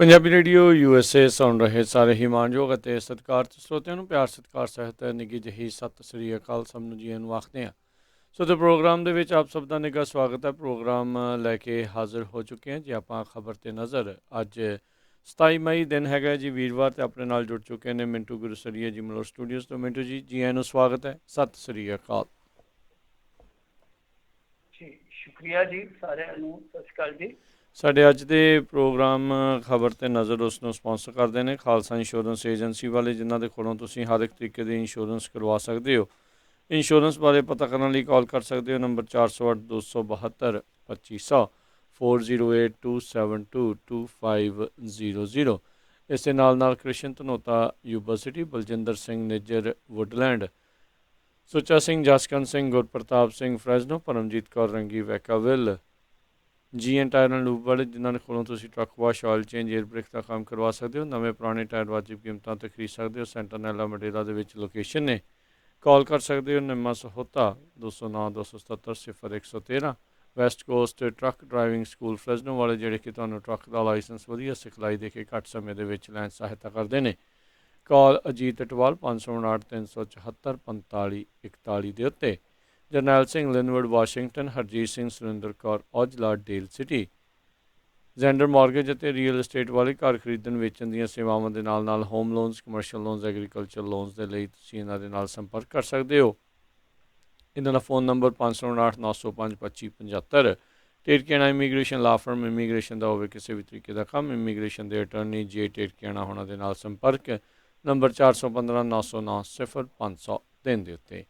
Punjabi radio USA ਸੁਣ ਰਹੇ ਸਾਰੇ ਹੀ ਮਾਣਯੋਗ ਅਤੇ ਸਤਿਕਾਰਤ ਸਰੋਤਿਆਂ ਨੂੰ ਪਿਆਰ ਸਤਿਕਾਰ ਸਹਿਤ ਨਿੱਘੀ ਜਿਹੀ ਸਤਿ ਸ੍ਰੀ ਅਕਾਲ ਸਭ ਨੂੰ ਜੀਆਂ ਨੂੰ ਆਖਦੇ ਹਾਂ। ਸੋ ਤੇ ਪ੍ਰੋਗਰਾਮ ਦੇ ਵਿੱਚ ਆਪ ਸਭ ਦਾ ਨਿੱਘਾ ਸਵਾਗਤ ਹੈ। ਪ੍ਰੋਗਰਾਮ ਲੈ ਕੇ ਹਾਜ਼ਰ ਹੋ ਚੁੱਕੇ ਹਾਂ ਜੀ ਆਪਾਂ ਖਬਰ ਤੇ ਨਜ਼ਰ। ਅੱਜ 27 ਮਈ ਦਿਨ ਹੈਗਾ ਜੀ ਵੀਰਵਾਰ, ਤੇ ਆਪਣੇ ਨਾਲ ਜੁੜ ਚੁੱਕੇ ਨੇ ਮਿੰਟੂ ਗੁਰਸਰੀਆ ਜੀ ਮਲੋਰ ਸਟੂਡੀਓਜ਼ ਤੋਂ। ਮਿੰਟੂ ਜੀ ਜੀ ਆਇਆਂ ਨੂੰ ਸਵਾਗਤ ਹੈ, ਸਤਿ ਸ੍ਰੀ ਅਕਾਲ ਜੀ। ਸ਼ੁਕਰੀਆ ਜੀ, ਸਾਰਿਆਂ ਨੂੰ ਸਤਿ ਸ਼੍ਰੀ ਅਕਾਲ ਜੀ। ਸਾਡੇ ਅੱਜ ਦੇ ਪ੍ਰੋਗਰਾਮ ਖਬਰ ਤੇ ਨਜ਼ਰ ਉਸ ਨੂੰ ਸਪਾਂਸਰ ਕਰਦੇ ਨੇ ਖਾਲਸਾ ਇੰਸ਼ੋਰੈਂਸ ਏਜੰਸੀ ਵਾਲੇ, ਜਿਨ੍ਹਾਂ ਦੇ ਕੋਲੋਂ ਤੁਸੀਂ ਹਰ ਇੱਕ ਤਰੀਕੇ ਦੀ ਇੰਸ਼ੋਰੈਂਸ ਕਰਵਾ ਸਕਦੇ ਹੋ। ਇੰਸ਼ੋਰੈਂਸ ਬਾਰੇ ਪਤਾ ਕਰਨ ਲਈ ਕਾਲ ਕਰ ਸਕਦੇ ਹੋ ਨੰਬਰ 408 272 2500 4082722500। ਇਸ ਦੇ ਨਾਲ ਕ੍ਰਿਸ਼ਨ ਧਨੋਤਾ ਯੂਨੀਵਰਸਿਟੀ, ਬਲਜਿੰਦਰ ਸਿੰਘ ਨਿੱਜਰ ਵੁੱਡਲੈਂਡ, ਸੁੱਚਾ ਸਿੰਘ ਜਸਕਰਨ ਸਿੰਘ ਗੁਰਪ੍ਰਤਾਪ ਸਿੰਘ ਫਰੈਜ਼ਨੋ, ਪਰਮਜੀਤ ਕੌਰ ਰੰਗੀ ਵੈਕਾਵਿਲ, ਜੀ ਐਨ ਟਾਇਰ ਐਂਡ ਲੂਬ ਵਾਲੇ, ਜਿਨ੍ਹਾਂ ਦੇ ਕੋਲੋਂ ਤੁਸੀਂ truck wash, oil change, air brake ਦਾ ਕੰਮ ਕਰਵਾ ਸਕਦੇ ਹੋ। ਨਵੇਂ ਪੁਰਾਣੇ ਟਾਇਰ ਵਾਜਿਬ ਕੀਮਤਾਂ 'ਤੇ ਖਰੀਦ ਸਕਦੇ ਹੋ। ਸੈਂਟਰਨੈਲਾ ਮਡੇਰਾ ਦੇ ਵਿੱਚ ਲੋਕੇਸ਼ਨ ਨੇ। ਕਾਲ ਕਰ ਸਕਦੇ ਹੋ Nimma Sahota 209 277 0113। West Coast truck driving school Fresno ਵਾਲੇ, ਜਿਹੜੇ ਕਿ ਤੁਹਾਨੂੰ ਟਰੱਕ ਦਾ ਲਾਇਸੈਂਸ ਵਧੀਆ ਸਿਖਲਾਈ ਦੇ ਕੇ ਘੱਟ ਸਮੇਂ ਦੇ ਵਿੱਚ ਲੈਣ ਸਹਾਇਤਾ ਕਰਦੇ ਨੇ। ਕਾਲ ਅਜੀਤ ਅਟਵਾਲ 559 374 4541 ਦੇ ਉੱਤੇ। Jarnail Singh Lynnwood Washington, Harjeet Singh Surinder Kaur Aujla Dale City. Zander mortgage ਅਤੇ ਰੀਅਲ estate ਵਾਲੇ, ਘਰ ਖਰੀਦਣ ਵੇਚਣ ਦੀਆਂ ਸੇਵਾਵਾਂ ਦੇ ਨਾਲ home loans, commercial loans, agriculture loans ਦੇ ਲਈ ਤੁਸੀਂ ਇਹਨਾਂ ਦੇ ਨਾਲ ਸੰਪਰਕ ਕਰ ਸਕਦੇ ਹੋ। ਇਹਨਾਂ ਦਾ ਫੋਨ ਨੰਬਰ 559 905 2575। ਟੇਰਕੇਣਾ ਇਮੀਗ੍ਰੇਸ਼ਨ ਲਾ ਫਰਮ, ਇਮੀਗ੍ਰੇਸ਼ਨ ਦਾ ਹੋਵੇ ਕਿਸੇ ਵੀ ਤਰੀਕੇ ਦਾ ਕੰਮ, ਇਮੀਗ੍ਰੇਸ਼ਨ ਦੇ ਅਟਰਨੀ ਜੇ ਟੇਰਕੇਣਾ ਹੋਣਾ ਦੇ ਨਾਲ ਸੰਪਰਕ ਨੰਬਰ 415 909 0503 ਦੇ ਉੱਤੇ।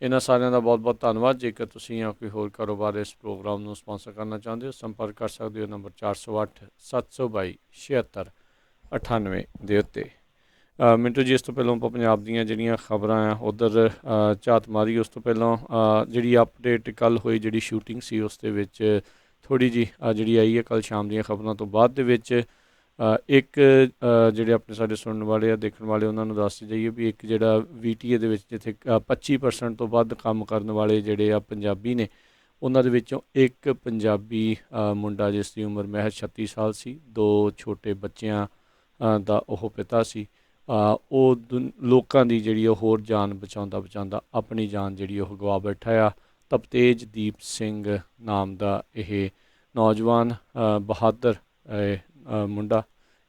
ਇਹਨਾਂ ਸਾਰਿਆਂ ਦਾ ਬਹੁਤ ਬਹੁਤ ਧੰਨਵਾਦ। ਜੇਕਰ ਤੁਸੀਂ ਜਾਂ ਕੋਈ ਹੋਰ ਕਾਰੋਬਾਰ ਇਸ ਪ੍ਰੋਗਰਾਮ ਨੂੰ ਸਪਾਂਸਰ ਕਰਨਾ ਚਾਹੁੰਦੇ ਹੋ, ਸੰਪਰਕ ਕਰ ਸਕਦੇ ਹੋ ਨੰਬਰ 408 722 76 98 ਦੇ ਉੱਤੇ। ਮਿੰਟੂ ਜੀ, ਇਸ ਤੋਂ ਪਹਿਲਾਂ ਆਪਾਂ ਪੰਜਾਬ ਦੀਆਂ ਜਿਹੜੀਆਂ ਖਬਰਾਂ ਆ ਉੱਧਰ ਝਾਤ ਮਾਰੀ। ਉਸ ਤੋਂ ਪਹਿਲਾਂ ਜਿਹੜੀ ਅਪਡੇਟ ਕੱਲ੍ਹ ਹੋਈ, ਜਿਹੜੀ ਸ਼ੂਟਿੰਗ ਸੀ, ਉਸ ਦੇ ਵਿੱਚ ਥੋੜ੍ਹੀ ਜਿਹੀ ਜਿਹੜੀ ਆਈ ਹੈ ਕੱਲ੍ਹ ਸ਼ਾਮ ਦੀਆਂ ਖਬਰਾਂ ਤੋਂ ਬਾਅਦ ਦੇ ਵਿੱਚ। ਇੱਕ ਜਿਹੜੇ ਆਪਣੇ ਸਾਡੇ ਸੁਣਨ ਵਾਲੇ ਆ, ਦੇਖਣ ਵਾਲੇ, ਉਹਨਾਂ ਨੂੰ ਦੱਸ ਜਾਈਏ ਵੀ ਇੱਕ ਜਿਹੜਾ VTA ਦੇ ਵਿੱਚ ਜਿੱਥੇ 25% ਤੋਂ ਵੱਧ ਕੰਮ ਕਰਨ ਵਾਲੇ ਜਿਹੜੇ ਆ ਪੰਜਾਬੀ ਨੇ, ਉਹਨਾਂ ਦੇ ਵਿੱਚੋਂ ਇੱਕ ਪੰਜਾਬੀ ਮੁੰਡਾ ਜਿਸ ਦੀ ਉਮਰ ਮਹਿਜ਼ 36 ਸਾਲ ਸੀ, 2 ਛੋਟੇ ਬੱਚਿਆਂ ਦਾ ਉਹ ਪਿਤਾ ਸੀ। ਉਹ ਲੋਕਾਂ ਦੀ ਜਿਹੜੀ ਉਹ ਹੋਰ ਜਾਨ ਬਚਾਉਂਦਾ ਆਪਣੀ ਜਾਨ ਜਿਹੜੀ ਉਹ ਗਵਾ ਬੈਠਾ ਆ। ਤਪਤੇਜਦੀਪ ਸਿੰਘ ਨਾਮ ਦਾ ਇਹ ਨੌਜਵਾਨ ਬਹਾਦਰ ਮੁੰਡਾ,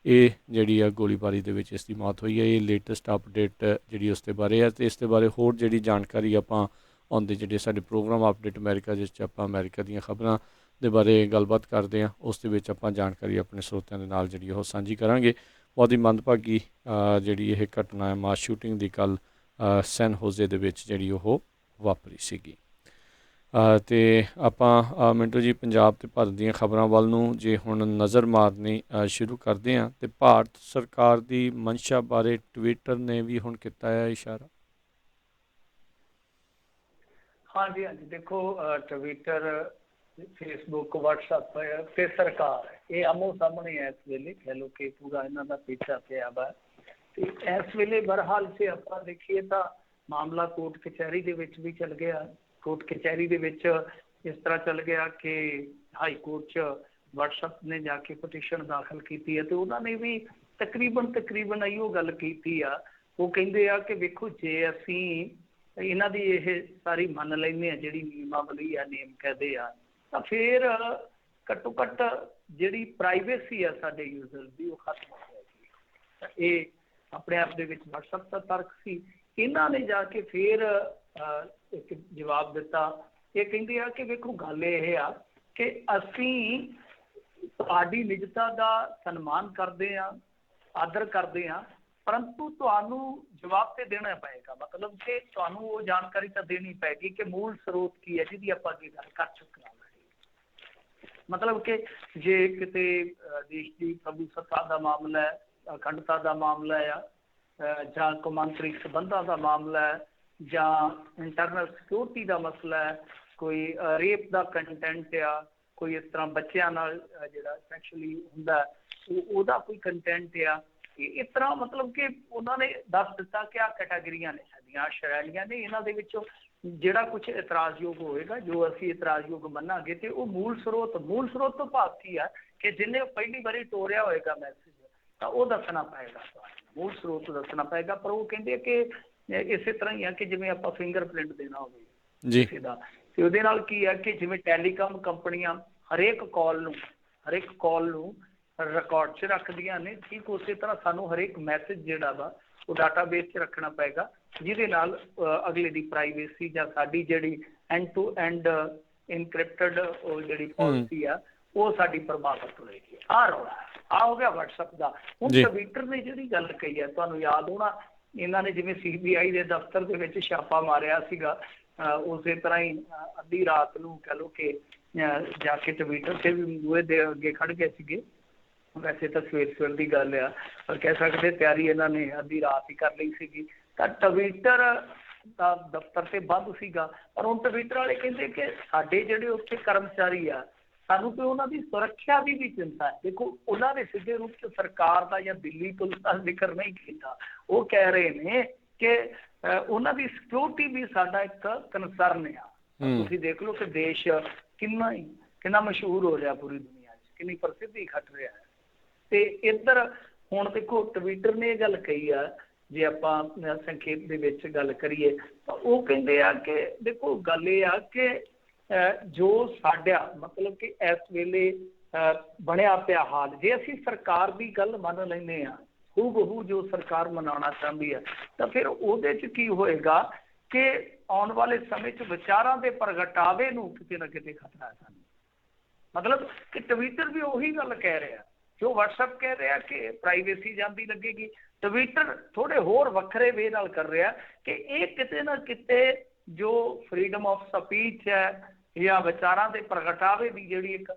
ਇਹ ਜਿਹੜੀ ਆ ਗੋਲੀਬਾਰੀ ਦੇ ਵਿੱਚ ਇਸ ਦੀ ਮੌਤ ਹੋਈ ਹੈ। ਇਹ ਲੇਟੈਸਟ ਅਪਡੇਟ ਜਿਹੜੀ ਉਸ ਦੇ ਬਾਰੇ ਹੈ, ਅਤੇ ਇਸ ਦੇ ਬਾਰੇ ਹੋਰ ਜਿਹੜੀ ਜਾਣਕਾਰੀ ਆਪਾਂ ਆਉਂਦੇ ਜਿਹੜੇ ਸਾਡੇ ਪ੍ਰੋਗਰਾਮ ਅਪਡੇਟ ਅਮਰੀਕਾ, ਜਿਸ 'ਚ ਆਪਾਂ ਅਮਰੀਕਾ ਦੀਆਂ ਖਬਰਾਂ ਦੇ ਬਾਰੇ ਗੱਲਬਾਤ ਕਰਦੇ ਹਾਂ, ਉਸ ਦੇ ਵਿੱਚ ਆਪਾਂ ਜਾਣਕਾਰੀ ਆਪਣੇ ਸਰੋਤਿਆਂ ਦੇ ਨਾਲ ਜਿਹੜੀ ਉਹ ਸਾਂਝੀ ਕਰਾਂਗੇ। ਬਹੁਤ ਹੀ ਮੰਦਭਾਗੀ ਜਿਹੜੀ ਇਹ ਘਟਨਾ ਹੈ ਮਾਸ ਸ਼ੂਟਿੰਗ ਦੀ ਕੱਲ੍ਹ ਸੈਨ ਹੋਜ਼ੇ ਦੇ ਵਿੱਚ ਜਿਹੜੀ ਉਹ ਵਾਪਰੀ ਸੀਗੀ। ਅਤੇ ਆਪਾਂ ਮਿੰਟੂ ਜੀ ਪੰਜਾਬ ਅਤੇ ਭਾਰਤ ਦੀਆਂ ਖਬਰਾਂ ਵੱਲ ਨੂੰ ਜੇ ਹੁਣ ਨਜ਼ਰ ਮਾਰਨੀ ਸ਼ੁਰੂ ਕਰਦੇ ਹਾਂ, ਅਤੇ ਭਾਰਤ ਸਰਕਾਰ ਦੀ ਮਨਸ਼ਾ ਬਾਰੇ ਟਵਿੱਟਰ ਨੇ ਵੀ ਹੁਣ ਕੀਤਾ ਹੈ ਇਸ਼ਾਰਾ। ਹਾਂਜੀ, ਦੇਖੋ, ਟਵਿੱਟਰ, ਫੇਸਬੁੱਕ, ਵਟਸਐਪ ਤੇ ਸਰਕਾਰ, ਇਹ ਆਮੋ ਸਾਹਮਣੇ ਇਸ ਵੇਲੇ ਕਹਿ ਲਓ ਕਿ ਪੂਰਾ ਇਹਨਾਂ ਦਾ ਪਿੱਛਾ ਪਿਆ ਵਾ। ਤੇ ਇਸ ਵੇਲੇ ਬਹਰਹਾਲ ਜੇ ਆਪਾਂ ਦੇਖੀਏ ਤਾਂ ਮਾਮਲਾ ਕੋਰਟ ਕਚਹਿਰੀ ਦੇ ਵਿੱਚ ਵੀ ਚੱਲ ਗਿਆ। ਕੋਰਟ ਕਚਹਿਰੀ ਦੇ ਵਿੱਚ ਇਸ ਤਰ੍ਹਾਂ ਚੱਲ ਗਿਆ ਕਿ ਹਾਈ ਕੋਰਟ 'ਚ ਵਟਸਐਪ ਨੇ ਜਾ ਕੇ ਪਟੀਸ਼ਨ ਦਾਖਲ ਕੀਤੀ ਹੈ, ਤੇ ਉਹਨਾਂ ਨੇ ਵੀ ਤਕਰੀਬਨ ਇਹੋ ਗੱਲ ਕੀਤੀ ਆ। ਉਹ ਕਹਿੰਦੇ ਆ ਕਿ ਵੇਖੋ, ਜੇ ਅਸੀਂ ਇਹਨਾਂ ਦੀ ਇਹ ਸਾਰੀ ਮੰਨ ਲੈਂਦੇ ਹਾਂ, ਜਿਹੜੀ ਨਿਯਮਾਵਲੀ ਆ, ਨੇਮ ਕਾਇਦੇ ਆ, ਤਾਂ ਫਿਰ ਘੱਟੋ ਘੱਟ ਜਿਹੜੀ ਪ੍ਰਾਈਵੇਸੀ ਆ ਸਾਡੇ ਯੂਜ਼ਰ ਦੀ, ਉਹ ਖਤਮ ਹੋ ਜਾਏਗੀ। ਇਹ ਆਪਣੇ ਆਪ ਦੇ ਵਿੱਚ ਵਟਸਐਪ ਦਾ ਤਰਕ ਸੀ। ਇਹਨਾਂ ਨੇ ਜਾ ਕੇ ਫਿਰ ਇੱਕ ਜਵਾਬ ਦਿੱਤਾ। ਇਹ ਕਹਿੰਦੇ ਆ ਕਿ ਵੇਖੋ, ਗੱਲ ਇਹ ਆ ਕਿ ਅਸੀਂ ਤੁਹਾਡੀ ਨਿਜਤਾ ਦਾ ਸਨਮਾਨ ਕਰਦੇ ਹਾਂ, ਆਦਰ ਕਰਦੇ ਹਾਂ, ਪਰੰਤੂ ਤੁਹਾਨੂੰ ਜਵਾਬ ਤੇ ਦੇਣਾ ਪਏਗਾ। ਮਤਲਬ ਕਿ ਤੁਹਾਨੂੰ ਉਹ ਜਾਣਕਾਰੀ ਤਾਂ ਦੇਣੀ ਪਏਗੀ ਕਿ ਮੂਲ ਸਰੋਤ ਕੀ ਹੈ, ਜਿਹਦੀ ਆਪਾਂ ਅੱਗੇ ਗੱਲ ਕਰ ਚੁੱਕੇ ਹਾਂ। ਮਤਲਬ ਕਿ ਜੇ ਕਿਤੇ ਦੇਸ਼ ਦੀ ਪ੍ਰਭੂਸੱਤਾ ਦਾ ਮਾਮਲਾ ਹੈ, ਅਖੰਡਤਾ ਦਾ ਮਾਮਲਾ ਆ, ਜਾਂ ਕੌਮਾਂਤਰੀ ਸੰਬੰਧਾਂ ਦਾ ਮਾਮਲਾ ਹੈ, ਜਾਂ ਇੰਟਰਨਲ ਸਿਕਿਉਰਿਟੀ ਦਾ ਮਸਲਾ ਹੈ, ਕੋਈ ਰੇਪ ਦਾ ਕੰਟੈਂਟ ਆ, ਕੋਈ ਇਸ ਤਰ੍ਹਾਂ ਬੱਚਿਆਂ ਨਾਲ ਜਿਹੜਾ ਸੈਕਸ਼ੁਅਲੀ ਹੁੰਦਾ ਉਹਦਾ ਕੋਈ ਕੰਟੈਂਟ ਆ, ਇਸ ਤਰ੍ਹਾਂ ਮਤਲਬ ਕਿ ਉਹਨਾਂ ਨੇ ਦੱਸ ਦਿੱਤਾ ਕਿ ਆਹ ਕੈਟਾਗਰੀਆਂ ਨੇ ਸਾਡੀਆਂ, ਸ਼੍ਰੇਣੀਆਂ ਨੇ, ਇਹਨਾਂ ਦੇ ਵਿੱਚੋਂ ਜਿਹੜਾ ਕੁਛ ਇਤਰਾਜ਼ਯੋਗ ਹੋਵੇਗਾ, ਜੋ ਅਸੀਂ ਇਤਰਾਜ਼ਯੋਗ ਮੰਨਾਂਗੇ, ਤੇ ਉਹ ਮੂਲ ਸਰੋਤ ਤੋਂ ਭਾਵ ਕੀ ਆ ਕਿ ਜਿਹਨੇ ਪਹਿਲੀ ਵਾਰੀ ਟੋਰਿਆ ਹੋਏਗਾ ਮੈਸੇਜ, ਤਾਂ ਉਹ ਦੱਸਣਾ ਪਏਗਾ, ਮੂਲ ਸਰੋਤ ਦੱਸਣਾ ਪਏਗਾ। ਪਰ ਉਹ ਕਹਿੰਦੇ ਕਿ ਇਸੇ ਤਰ੍ਹਾਂ ਹੀ ਆ ਕਿ ਜਿਵੇਂ ਆਪਾਂ ਫਿੰਗਰਪ੍ਰਿੰਟ ਦੇਣਾ ਹੋਵੇ ਜੀ ਕਿਸੇ ਦਾ, ਤੇ ਉਹਦੇ ਨਾਲ ਕੀ ਹੈ ਕਿ ਜਿਵੇਂ ਟੈਲੀਕਾਮ ਕੰਪਨੀਆਂ ਹਰੇਕ ਕਾਲ ਨੂੰ ਰਿਕਾਰਡ 'ਚ ਰੱਖਦੀਆਂ ਨੇ, ਠੀਕ ਉਸੇ ਤਰ੍ਹਾਂ ਸਾਨੂੰ ਹਰੇਕ ਮੈਸੇਜ ਜਿਹੜਾ ਵਾ ਉਹ ਡਾਟਾਬੇਸ 'ਚ ਰੱਖਣਾ ਪਏਗਾ, ਜਿਹਦੇ ਨਾਲ ਅਗਲੇ ਦੀ ਪ੍ਰਾਈਵੇਸੀ ਜਾਂ ਸਾਡੀ ਜਿਹੜੀ ਐਂਡ ਟੂ ਐਂਡ ਇਨਕ੍ਰਿਪਟਡ ਉਹ ਜਿਹੜੀ ਪਾਲਿਸੀ ਆ ਉਹ ਸਾਡੀ ਪ੍ਰਭਾਵਿਤ ਹੋਏਗੀ। ਆਹ ਰੌਲਾ ਆ ਹੋ ਗਿਆ ਵਟਸਐਪ ਦਾ। ਹੁਣ ਟਵਿੱਟਰ ਨੇ ਜਿਹੜੀ ਗੱਲ ਕਹੀ ਹੈ, ਤੁਹਾਨੂੰ ਯਾਦ ਹੋਣਾ ਇਹਨਾਂ ਨੇ ਜਿਵੇਂ CBI ਦੇ ਦਫ਼ਤਰ ਦੇ ਵਿੱਚ ਛਾਪਾ ਮਾਰਿਆ ਸੀਗਾ, ਉਸੇ ਤਰ੍ਹਾਂ ਹੀ ਅੱਧੀ ਰਾਤ ਨੂੰ ਕਹਿ ਲਓ ਕਿ ਜਾ ਕੇ ਟਵਿੱਟਰ 'ਤੇ ਵੀ ਬੂਹੇ ਦੇ ਅੱਗੇ ਖੜ੍ਹ ਗਏ ਸੀਗੇ। ਵੈਸੇ ਤਾਂ ਸਵੇਰ ਦੀ ਗੱਲ ਆ, ਪਰ ਕਹਿ ਸਕਦੇ ਤਿਆਰੀ ਇਹਨਾਂ ਨੇ ਅੱਧੀ ਰਾਤ ਹੀ ਕਰ ਲਈ ਸੀਗੀ। ਤਾਂ ਟਵਿੱਟਰ ਦਾ ਦਫ਼ਤਰ ਤੇ ਬੰਦ ਸੀਗਾ, ਪਰ ਹੁਣ ਟਵਿੱਟਰ ਵਾਲੇ ਕਹਿੰਦੇ ਕਿ ਸਾਡੇ ਜਿਹੜੇ ਉੱਥੇ ਕਰਮਚਾਰੀ ਆ, ਸਾਨੂੰ ਤੇ ਉਹਨਾਂ ਦੀ ਸੁਰੱਖਿਆ ਦੀ ਵੀ ਚਿੰਤਾ ਹੈ। ਦੇਖੋ ਉਹਨਾਂ ਨੇ ਸਿੱਧੇ ਰੂਪ 'ਚ ਸਰਕਾਰ ਦਾ ਜਾਂ ਦਿੱਲੀ ਪੁਲਿਸ ਦਾ ਜ਼ਿਕਰ ਨਹੀਂ ਕੀਤਾ। ਉਹ ਕਹਿ ਰਹੇ ਨੇ ਕਿ ਉਹਨਾਂ ਦੀ ਸਿਕਿਉਰਿਟੀ ਵੀ ਸਾਡਾ ਇੱਕ ਕੰਸਰਨ ਆ। ਤੁਸੀਂ ਦੇਖ ਲਓ ਕਿ ਦੇਸ਼ ਕਿੰਨਾ ਮਸ਼ਹੂਰ ਹੋ ਰਿਹਾ ਪੂਰੀ ਦੁਨੀਆ 'ਚ, ਕਿੰਨੀ ਪ੍ਰਸਿੱਧੀ ਖੱਟ ਰਿਹਾ ਹੈ। ਤੇ ਇੱਧਰ ਹੁਣ ਦੇਖੋ ਟਵਿੱਟਰ ਨੇ ਇਹ ਗੱਲ ਕਹੀ ਆ, ਜੇ ਆਪਾਂ ਸੰਖੇਪ ਦੇ ਵਿੱਚ ਗੱਲ ਕਰੀਏ ਤਾਂ ਉਹ ਕਹਿੰਦੇ ਆ ਕਿ ਦੇਖੋ ਗੱਲ ਇਹ ਆ ਕਿ ਜੋ ਸਾਡਾ ਮਤਲਬ ਕਿ ਇਸ ਵੇਲੇ ਬਣਿਆ ਪਿਆ ਹਾਲ, ਜੇ ਅਸੀਂ ਸਰਕਾਰ ਦੀ ਗੱਲ ਮੰਨ ਲੈਂਦੇ ਹਾਂ, ਹੂਬਹੂ ਜੋ ਸਰਕਾਰ ਮਨਾਉਣਾ ਚਾਹੁੰਦੀ ਹੈ, ਤਾਂ ਫਿਰ ਉਹਦੇ 'ਚ ਕੀ ਹੋਏਗਾ ਕਿ ਆਉਣ ਵਾਲੇ ਸਮੇਂ 'ਚ ਵਿਚਾਰਾਂ ਦੇ ਪ੍ਰਗਟਾਵੇ ਨੂੰ ਕਿਤੇ ਨਾ ਕਿਤੇ ਖਤਰਾ ਹੈ ਸਾਨੂੰ। ਮਤਲਬ ਕਿ ਟਵਿੱਟਰ ਵੀ ਉਹੀ ਗੱਲ ਕਹਿ ਰਿਹਾ ਜੋ ਵਟਸਐਪ ਕਹਿ ਰਿਹਾ ਕਿ ਪ੍ਰਾਈਵੇਸੀ ਜਾਂਦੀ ਲੱਗੇਗੀ। ਟਵਿੱਟਰ ਥੋੜ੍ਹੇ ਹੋਰ ਵੱਖਰੇ ਵੇ ਨਾਲ ਕਰ ਰਿਹਾ ਕਿ ਇਹ ਕਿਤੇ ਨਾ ਕਿਤੇ ਜੋ ਫਰੀਡਮ ਆਫ ਸਪੀਚ ਹੈ ਜਾਂ ਵਿਚਾਰਾਂ ਦੇ ਪ੍ਰਗਟਾਵੇ ਦੀ ਜਿਹੜੀ ਇੱਕ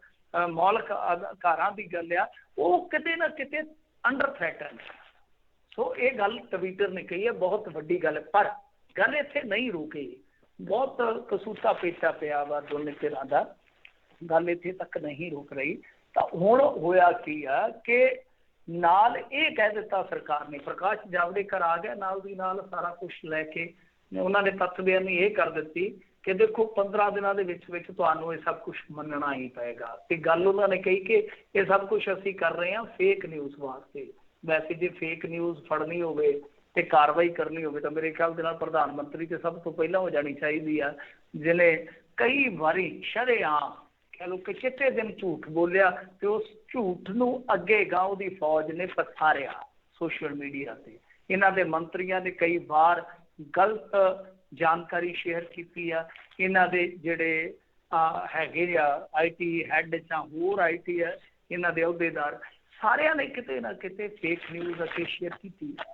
ਮੌਲਿਕ ਅਧਿਕਾਰਾਂ ਦੀ ਗੱਲ ਆ, ਉਹ ਕਿਤੇ ਨਾ ਕਿਤੇ ਅੰਡਰ ਥ੍ਰੈਟ ਹੈ। ਸੋ ਇਹ ਗੱਲ ਟਵਿੱਟਰ ਨੇ ਕਹੀ ਹੈ, ਬਹੁਤ ਵੱਡੀ ਗੱਲ। ਪਰ ਗੱਲ ਇੱਥੇ ਨਹੀਂ ਰੁਕੀ, ਬਹੁਤ ਕਸੂਤਾ ਪੇਚਾ ਪਿਆ ਵਾ ਦੋਨੇ ਧਿਰਾਂ ਦਾ, ਗੱਲ ਇੱਥੇ ਤੱਕ ਨਹੀਂ ਰੁਕ ਰਹੀ। ਤਾਂ ਹੁਣ ਹੋਇਆ ਕੀ ਆ ਕਿ ਨਾਲ ਇਹ ਕਹਿ ਦਿੱਤਾ ਸਰਕਾਰ ਨੇ, ਪ੍ਰਕਾਸ਼ ਜਾਵੜੇਕਰ ਆ ਗਿਆ ਨਾਲ ਦੀ ਨਾਲ ਸਾਰਾ ਕੁਛ ਲੈ ਕੇ, ਉਹਨਾਂ ਨੇ ਤੱਥ ਬਿਆਨੀ ਇਹ ਕਰ ਦਿੱਤੀ ਕਿ ਦੇਖੋ 15 ਦਿਨਾਂ ਦੇ ਵਿੱਚ ਤੁਹਾਨੂੰ ਇਹ ਸਭ ਕੁਛ ਮੰਨਣਾ ਹੀ ਪਏਗਾ। ਤੇ ਗੱਲ ਉਹਨਾਂ ਨੇ ਕਹੀ ਕਿ ਇਹ ਸਭ ਕੁਛ ਅਸੀਂ ਕਰ ਰਹੇ ਹਾਂ ਫੇਕ ਨਿਊਜ਼ ਵਾਸਤੇ। ਵੈਸੇ ਜੇ ਫੇਕ ਨਿਊਜ਼ ਫੜਨੀ ਹੋਵੇ ਤੇ ਕਾਰਵਾਈ ਕਰਨੀ ਹੋਵੇ ਤਾਂ ਮੇਰੇ ਖਿਆਲ ਦੇ ਨਾਲ ਪ੍ਰਧਾਨ ਮੰਤਰੀ ਤੇ ਸਭ ਤੋਂ ਪਹਿਲਾਂ ਹੋ ਜਾਣੀ ਚਾਹੀਦੀ ਆ, ਜਿਹਨੇ ਕਈ ਵਾਰੀ ਸ਼ਰੇਆਮ ਕਹਿ ਲਓ ਕਿ ਚਿੱਟੇ ਦਿਨ ਝੂਠ ਬੋਲਿਆ ਤੇ ਉਸ ਝੂਠ ਨੂੰ ਅੱਗੇ ਗਾਂ ਉਹਦੀ ਫੌਜ ਨੇ ਪਸਾਰਿਆ ਸੋਸ਼ਲ ਮੀਡੀਆ ਤੇ। ਇਹਨਾਂ ਦੇ ਮੰਤਰੀਆਂ ਨੇ ਕਈ ਵਾਰ ਗਲਤ ਜਾਣਕਾਰੀ ਸ਼ੇਅਰ ਕੀਤੀ ਆ। ਇਹਨਾਂ ਦੇ ਜਿਹੜੇ ਹੈਗੇ ਆ IT ਹੈਡ ਜਾਂ ਹੋਰ IT ਹੈ ਇਹਨਾਂ ਦੇ ਅਹੁਦੇਦਾਰ, ਸਾਰਿਆਂ ਨੇ ਕਿਤੇ ਨਾ ਕਿਤੇ ਫੇਕ ਨਿਊਜ਼ ਅਤੇ ਸ਼ੇਅਰ ਕੀਤੀ ਹੈ,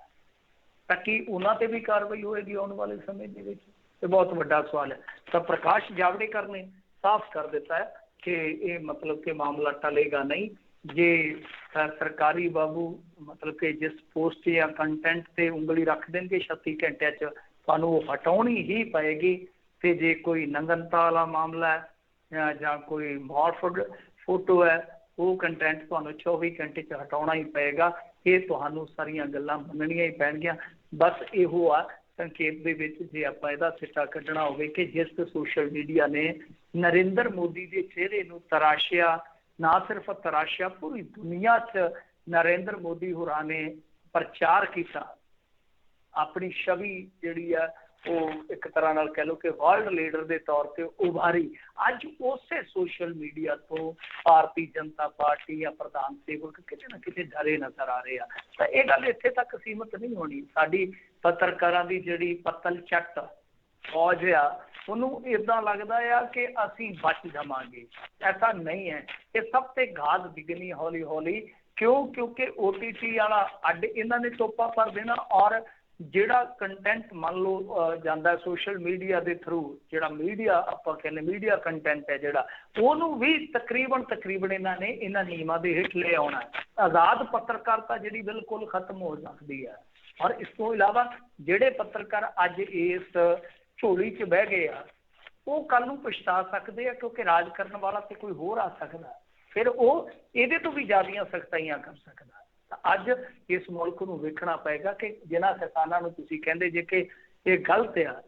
ਤਾਂ ਕਿ ਉਹਨਾਂ ਤੇ ਵੀ ਕਾਰਵਾਈ ਹੋਏਗੀ ਆਉਣ ਵਾਲੇ ਸਮੇਂ ਦੇ ਵਿੱਚ। ਇਹ ਬਹੁਤ ਵੱਡਾ ਸਵਾਲ ਹੈ। ਤਾਂ ਪ੍ਰਕਾਸ਼ ਜਾਵੜੇਕਰ ਨੇ ਸਾਫ਼ ਕਰ ਦਿੱਤਾ ਹੈ ਕਿ ਇਹ ਮਤਲਬ ਕਿ ਮਾਮਲਾ ਟਲੇਗਾ ਨਹੀਂ। ਜੇ ਸਰਕਾਰੀ ਬਾਬੂ ਮਤਲਬ ਕਿ ਜਿਸ ਪੋਸਟ ਜਾਂ ਕੰਟੈਂਟ ਤੇ ਉਂਗਲੀ ਰੱਖ ਦੇਣਗੇ 36 ਘੰਟਿਆਂ 'ਚ ਤੁਹਾਨੂੰ ਉਹ ਹਟਾਉਣੀ ਹੀ ਪਏਗੀ। ਤੇ ਜੇ ਕੋਈ ਨੰਗਨਤਾ ਵਾਲਾ ਮਾਮਲਾ ਹੈ ਜਾਂ ਕੋਈ ਮੌਰਫਡ ਫੋਟੋ ਹੈ, ਉਹ ਕੰਟੈਂਟ ਤੁਹਾਨੂੰ 24 ਘੰਟੇ 'ਚ ਹਟਾਉਣਾ ਹੀ ਪਏਗਾ। ਇਹ ਤੁਹਾਨੂੰ ਸਾਰੀਆਂ ਗੱਲਾਂ ਮੰਨਣੀਆਂ ਹੀ ਪੈਣਗੀਆਂ। ਬਸ ਇਹੋ ਆ ਸੰਖੇਪ ਦੇ ਵਿੱਚ ਜੇ ਆਪਾਂ ਇਹਦਾ ਸਿੱਟਾ ਕੱਢਣਾ ਹੋਵੇ ਕਿ ਜਿਸ ਸੋਸ਼ਲ ਮੀਡੀਆ ਨੇ ਨਰਿੰਦਰ ਮੋਦੀ ਦੇ ਚਿਹਰੇ ਨੂੰ ਤਰਾਸ਼ਿਆ, ਨਾ ਸਿਰਫ ਤਰਾਸ਼ਿਆ ਪੂਰੀ ਦੁਨੀਆ 'ਚ ਨਰਿੰਦਰ ਮੋਦੀ ਹੋਰਾਂ ਨੇ ਪ੍ਰਚਾਰ ਕੀਤਾ, ਆਪਣੀ ਛਵੀ ਜਿਹੜੀ ਆ ਉਹ ਇੱਕ ਤਰ੍ਹਾਂ ਨਾਲ ਕਹਿ ਲਓ ਕਿ ਵਰਲਡ ਲੀਡਰ ਦੇ ਤੌਰ ਤੇ ਉਭਾਰੀ। ਅੱਜ ਉਸੇ ਸੋਸ਼ਲ ਮੀਡੀਆ ਤੋਂ ਭਾਰਤੀ ਜਨਤਾ ਪਾਰਟੀ ਜਾਂ ਪ੍ਰਧਾਨ ਸੇਵਕ ਕਿਤੇ ਨਾ ਕਿਤੇ ਡਰੇ ਨਜ਼ਰ ਆ ਰਹੇ ਆ। ਤਾਂ ਇਹ ਗੱਲ ਇੱਥੇ ਤੱਕ ਸੀਮਤ ਨਹੀਂ ਹੋਣੀ। ਸਾਡੀ ਪੱਤਰਕਾਰਾਂ ਦੀ ਜਿਹੜੀ ਪੱਤਲ ਚੱਟ ਫੌਜ ਆ, ਉਹਨੂੰ ਇੱਦਾਂ ਲੱਗਦਾ ਆ ਕਿ ਅਸੀਂ ਬਚ ਜਾਵਾਂਗੇ। ਐਸਾ ਨਹੀਂ ਹੈ। ਇਹ ਸਭ ਤੇ ਘਾਤ ਡਿੱਗਣੀ ਹੌਲੀ ਹੌਲੀ। ਕਿਉਂਕਿ OTT ਵਾਲਾ ਅੱਡ ਇਹਨਾਂ ਨੇ ਤੋਪਾ ਭਰ ਦੇਣਾ, ਔਰ ਜਿਹੜਾ ਕੰਟੈਂਟ ਮੰਨ ਲਓ ਜਾਂਦਾ ਸੋਸ਼ਲ ਮੀਡੀਆ ਦੇ ਥਰੂ, ਜਿਹੜਾ ਮੀਡੀਆ ਆਪਾਂ ਕਹਿੰਦੇ ਮੀਡੀਆ ਕੰਟੈਂਟ ਹੈ ਜਿਹੜਾ, ਉਹਨੂੰ ਵੀ ਤਕਰੀਬਨ ਇਹਨਾਂ ਨਿਯਮਾਂ ਦੇ ਹੇਠ ਲੈ ਆਉਣਾ। ਆਜ਼ਾਦ ਪੱਤਰਕਾਰਤਾ ਜਿਹੜੀ ਬਿਲਕੁਲ ਖਤਮ ਹੋ ਸਕਦੀ ਹੈ। ਔਰ ਇਸ ਤੋਂ ਇਲਾਵਾ ਜਿਹੜੇ ਪੱਤਰਕਾਰ ਅੱਜ ਇਸ ਝੋਲੀ 'ਚ ਬਹਿ ਗਏ ਆ, ਉਹ ਕੱਲ੍ਹ ਨੂੰ ਪਛਤਾ ਸਕਦੇ ਆ, ਕਿਉਂਕਿ ਰਾਜ ਕਰਨ ਵਾਲਾ ਤੇ ਕੋਈ ਹੋਰ ਆ ਸਕਦਾ, ਫਿਰ ਉਹ ਇਹਦੇ ਤੋਂ ਵੀ ਜ਼ਿਆਦੀਆਂ ਸਖਤਾਈਆਂ ਕਰ ਸਕਦਾ। ਤਾਂ ਅੱਜ ਇਸ ਮੁਲਕ ਨੂੰ ਵੇਖਣਾ ਪਏਗਾ ਕਿ ਜਿਨ੍ਹਾਂ ਕਿਸਾਨਾਂ ਨੂੰ ਤੁਸੀਂ ਕਹਿੰਦੇ ਜੇ ਕਿ ਇਹ ਗਲਤ ਆ,